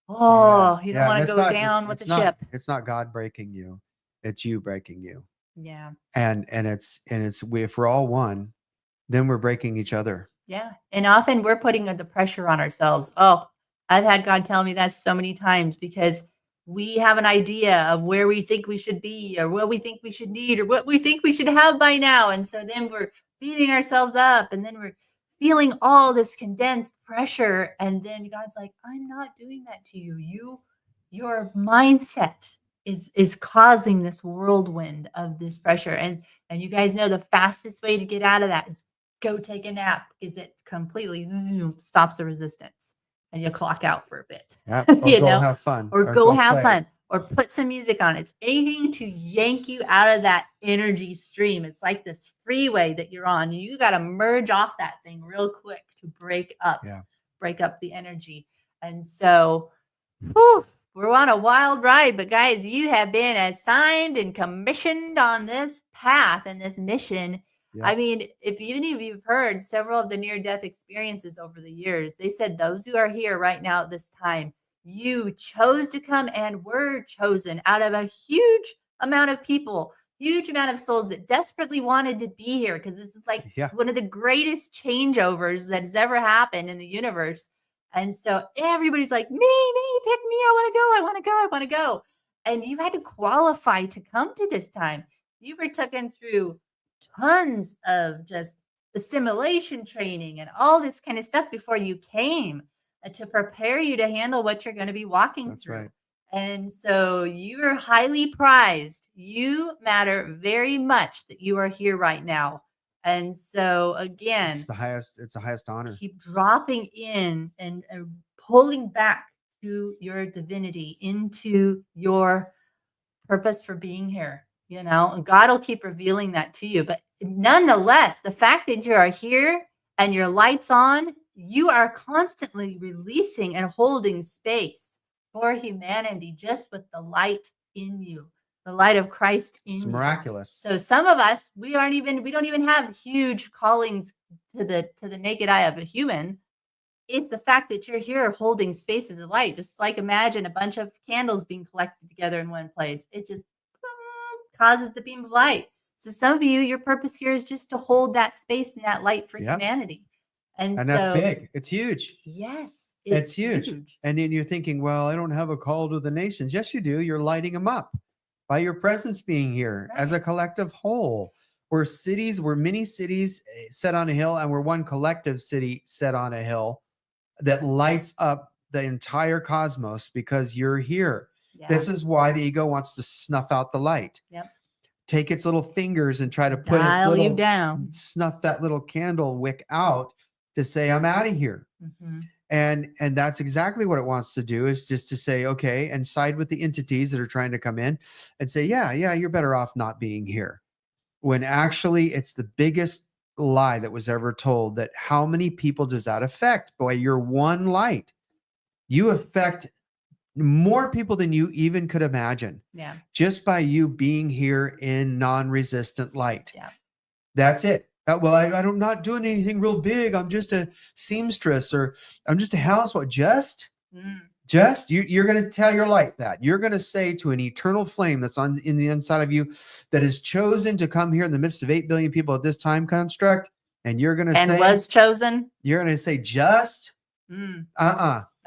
[SPEAKER 2] you don't want to go down with the ship.
[SPEAKER 1] It's not God breaking you. It's you breaking you.
[SPEAKER 2] Yeah.
[SPEAKER 1] And it's if we're all one, then we're breaking each other.
[SPEAKER 2] Yeah. And often we're putting the pressure on ourselves. Oh, I've had God tell me that so many times because we have an idea of where we think we should be or what we think we should need or what we think we should have by now. And so then we're beating ourselves up and then we're feeling all this condensed pressure. And then God's like, I'm not doing that to you. Your mindset is causing this whirlwind of this pressure. And you guys know the fastest way to get out of that is go take a nap because it completely stops the resistance and you clock out for a bit.
[SPEAKER 1] Yeah, or go have fun.
[SPEAKER 2] Or go have fun. Or put some music on. It's anything to yank you out of that energy stream. It's like this freeway that you're on. You got to merge off that thing real quick to break up the energy. And so we're on a wild ride, but guys, you have been assigned and commissioned on this path and this mission. Yeah. I mean, if any of you've heard several of the near-death experiences over the years, they said those who are here right now at this time, you chose to come and were chosen out of a huge amount of people, huge amount of souls that desperately wanted to be here because this is like one of the greatest changeovers that has ever happened in the universe. And so everybody's like, me, pick me. I want to go. And you had to qualify to come to this time. You were taken through tons of just assimilation training and all this kind of stuff before you came to prepare you to handle what you're going to be walking through. Right. And so you are highly prized. You matter very much that you are here right now. And so again,
[SPEAKER 1] it's the highest honor.
[SPEAKER 2] Keep dropping in and pulling back to your divinity, into your purpose for being here. And God will keep revealing that to you. But nonetheless, the fact that you are here and your light's on, you are constantly releasing and holding space for humanity just with the light in you, the light of Christ in you.
[SPEAKER 1] It's miraculous.
[SPEAKER 2] So some of us, we don't even have huge callings to the naked eye of a human. It's the fact that you're here holding spaces of light. Just like imagine a bunch of candles being collected together in one place. It just causes the beam of light. So some of you, your purpose here is just to hold that space and that light for humanity. And so,
[SPEAKER 1] that's big. It's huge.
[SPEAKER 2] Yes.
[SPEAKER 1] It's huge. And then you're thinking, well, I don't have a call to the nations. Yes, you do. You're lighting them up by your presence being here as a collective whole. We're many cities set on a hill, and we're one collective city set on a hill that lights up the entire cosmos because you're here. Yeah. This is why the ego wants to snuff out the light.
[SPEAKER 2] Yep.
[SPEAKER 1] Take its little fingers and try to put
[SPEAKER 2] you down,
[SPEAKER 1] snuff that little candle wick out to say, I'm out of here. Mm-hmm. And that's exactly what it wants to do, is just to say, okay, and side with the entities that are trying to come in and say, yeah, you're better off not being here. When actually it's the biggest lie that was ever told, that how many people does that affect? Boy, you're one light. You affect more people than you even could imagine.
[SPEAKER 2] Yeah.
[SPEAKER 1] Just by you being here in non-resistant light.
[SPEAKER 2] Yeah.
[SPEAKER 1] That's it. Well, I'm not doing anything real big. I'm just a seamstress, or I'm just a housewife. Just you're going to tell your light that. You're going to say to an eternal flame that's in the inside of you that has chosen to come here in the midst of 8 billion people at this time construct, and you're going to say,
[SPEAKER 2] and was chosen.
[SPEAKER 1] You're going to say, just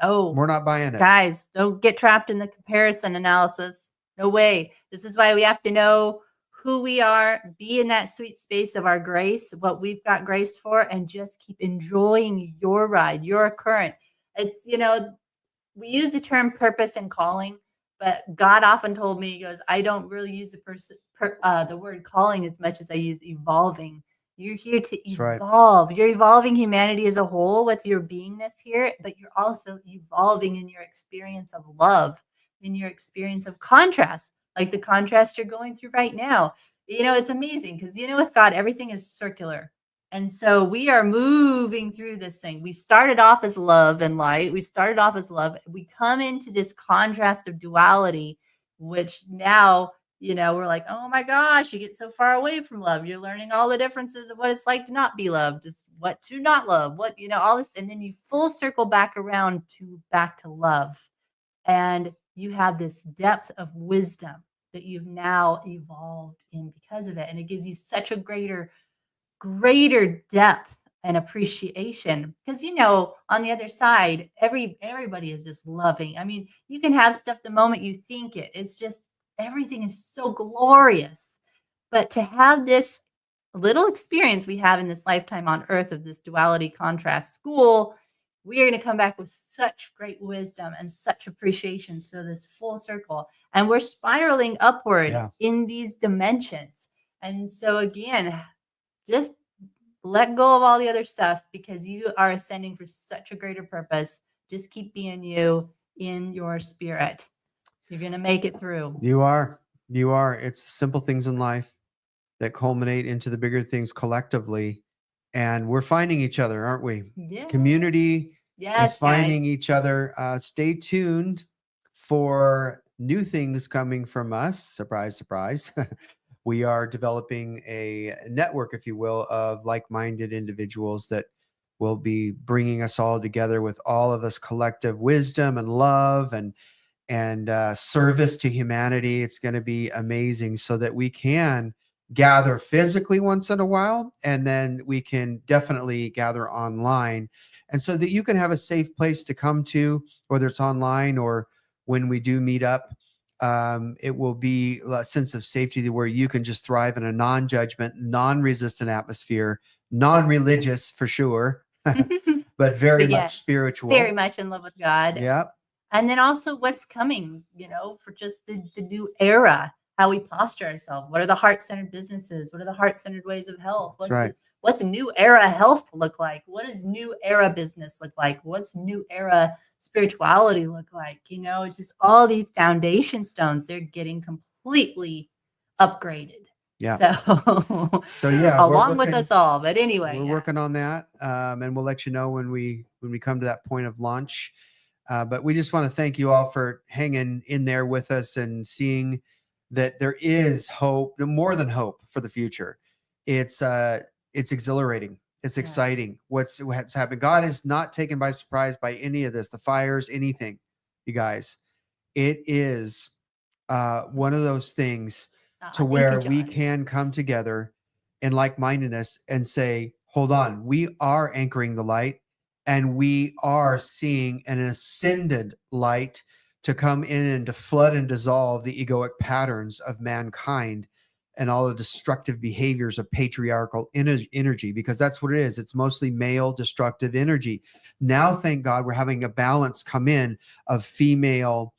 [SPEAKER 2] Oh,
[SPEAKER 1] we're not buying it.
[SPEAKER 2] Guys, don't get trapped in the comparison analysis. No way. This is why we have to know who we are, be in that sweet space of our grace, what we've got grace for, and just keep enjoying your ride, your current. It's, we use the term purpose and calling, but God often told me, he goes, I don't really use the word calling as much as I use evolving. You're here to
[SPEAKER 1] That's right.
[SPEAKER 2] evolve. You're evolving humanity as a whole with your beingness here, but you're also evolving in your experience of love, in your experience of contrast, like the contrast you're going through right now. It's amazing because, with God, everything is circular. And so we are moving through this thing. We started off as love and light. We started off as love. We come into this contrast of duality, which now, we're like, oh my gosh, you get so far away from love. You're learning all the differences of what it's like to not be loved, just what to not love, all this. And then you full circle back around back to love. And you have this depth of wisdom that you've now evolved in because of it. And it gives you such a greater depth and appreciation because on the other side everybody is just loving. I mean, you can have stuff the moment you think it's just everything is so glorious, but to have this little experience we have in this lifetime on earth of this duality contrast school, we are going to come back with such great wisdom and such appreciation. So this full circle, and we're spiraling upward in these dimensions. And so again, just let go of all the other stuff because you are ascending for such a greater purpose. Just keep being you in your spirit. You're going to make it through.
[SPEAKER 1] You are. It's simple things in life that culminate into the bigger things collectively. And we're finding each other, aren't we?
[SPEAKER 2] Yeah.
[SPEAKER 1] Community is finding
[SPEAKER 2] guys.
[SPEAKER 1] each other. Stay tuned for new things coming from us. Surprise, surprise. We are developing a network, if you will, of like-minded individuals that will be bringing us all together with all of us collective wisdom and love and service to humanity. It's going to be amazing so that we can gather physically once in a while, and then we can definitely gather online, and so that you can have a safe place to come to, whether it's online or when we do meet up. It will be a sense of safety where you can just thrive in a non-judgment, non-resistant atmosphere, non-religious for sure, but very much spiritual.
[SPEAKER 2] Very much in love with God.
[SPEAKER 1] Yeah.
[SPEAKER 2] And then also what's coming, for just the new era, how we posture ourselves. What are the heart-centered businesses? What are the heart-centered ways of health? What's new era health look like? What does new era business look like? What's new era spirituality look like? It's just all these foundation stones. They're getting completely upgraded.
[SPEAKER 1] Yeah.
[SPEAKER 2] So yeah, along with us all. But anyway,
[SPEAKER 1] we're working on that, and we'll let you know when we come to that point of launch. But we just want to thank you all for hanging in there with us and seeing that there is hope, more than hope for the future. It's exhilarating. It's exciting. What's happened. God is not taken by surprise by any of this, the fires, anything, you guys. It is one of those things to where we can come together in like-mindedness and say, hold on, we are anchoring the light. And we are seeing an ascended light to come in and to flood and dissolve the egoic patterns of mankind and all the destructive behaviors of patriarchal energy, because that's what it is. It's mostly male destructive energy. Now, thank God, we're having a balance come in of female,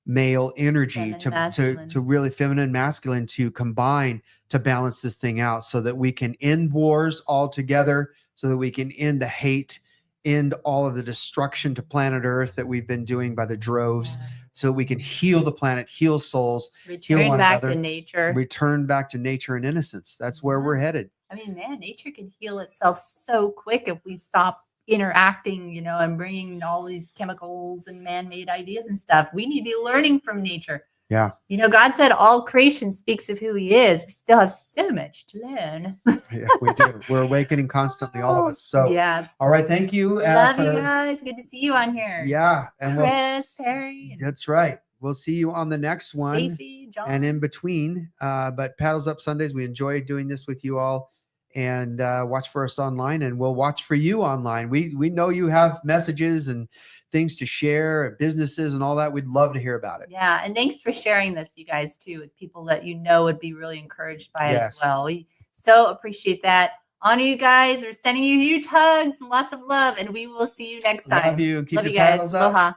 [SPEAKER 1] male energy to really feminine, masculine, to combine to balance this thing out so that we can end wars all together, so that we can end the hate, end all of the destruction to planet Earth that we've been doing by the droves, so we can heal the planet, heal souls,
[SPEAKER 2] return back to nature,
[SPEAKER 1] return back to nature and innocence. That's where we're headed.
[SPEAKER 2] I mean, man, nature can heal itself so quick if we stop interacting, and bringing all these chemicals and man-made ideas and stuff. We need to be learning from nature.
[SPEAKER 1] Yeah.
[SPEAKER 2] God said all creation speaks of who he is. We still have so much to learn.
[SPEAKER 1] Yeah, we do. We're awakening constantly, all of us. So, all right. Thank you.
[SPEAKER 2] Love you guys. Good to see you on here.
[SPEAKER 1] Yeah. And
[SPEAKER 2] Chris, Perry.
[SPEAKER 1] That's right. We'll see you on the next one.
[SPEAKER 2] Stacey, John.
[SPEAKER 1] And in between. But Paddles Up Sundays, we enjoy doing this with you all. and watch for us online, and we'll watch for you online. We know you have messages and things to share, businesses and all that. We'd love to hear about it.
[SPEAKER 2] Yeah. And thanks for sharing this, you guys, too, with people that you know would be really encouraged by it as
[SPEAKER 1] Yes.
[SPEAKER 2] well. We so appreciate that. Honor you guys. We're sending you huge hugs and lots of love, and we will see you next time.
[SPEAKER 1] Love you, and keep
[SPEAKER 2] Love
[SPEAKER 1] your
[SPEAKER 2] you guys.
[SPEAKER 1] paddles up.
[SPEAKER 2] Aloha.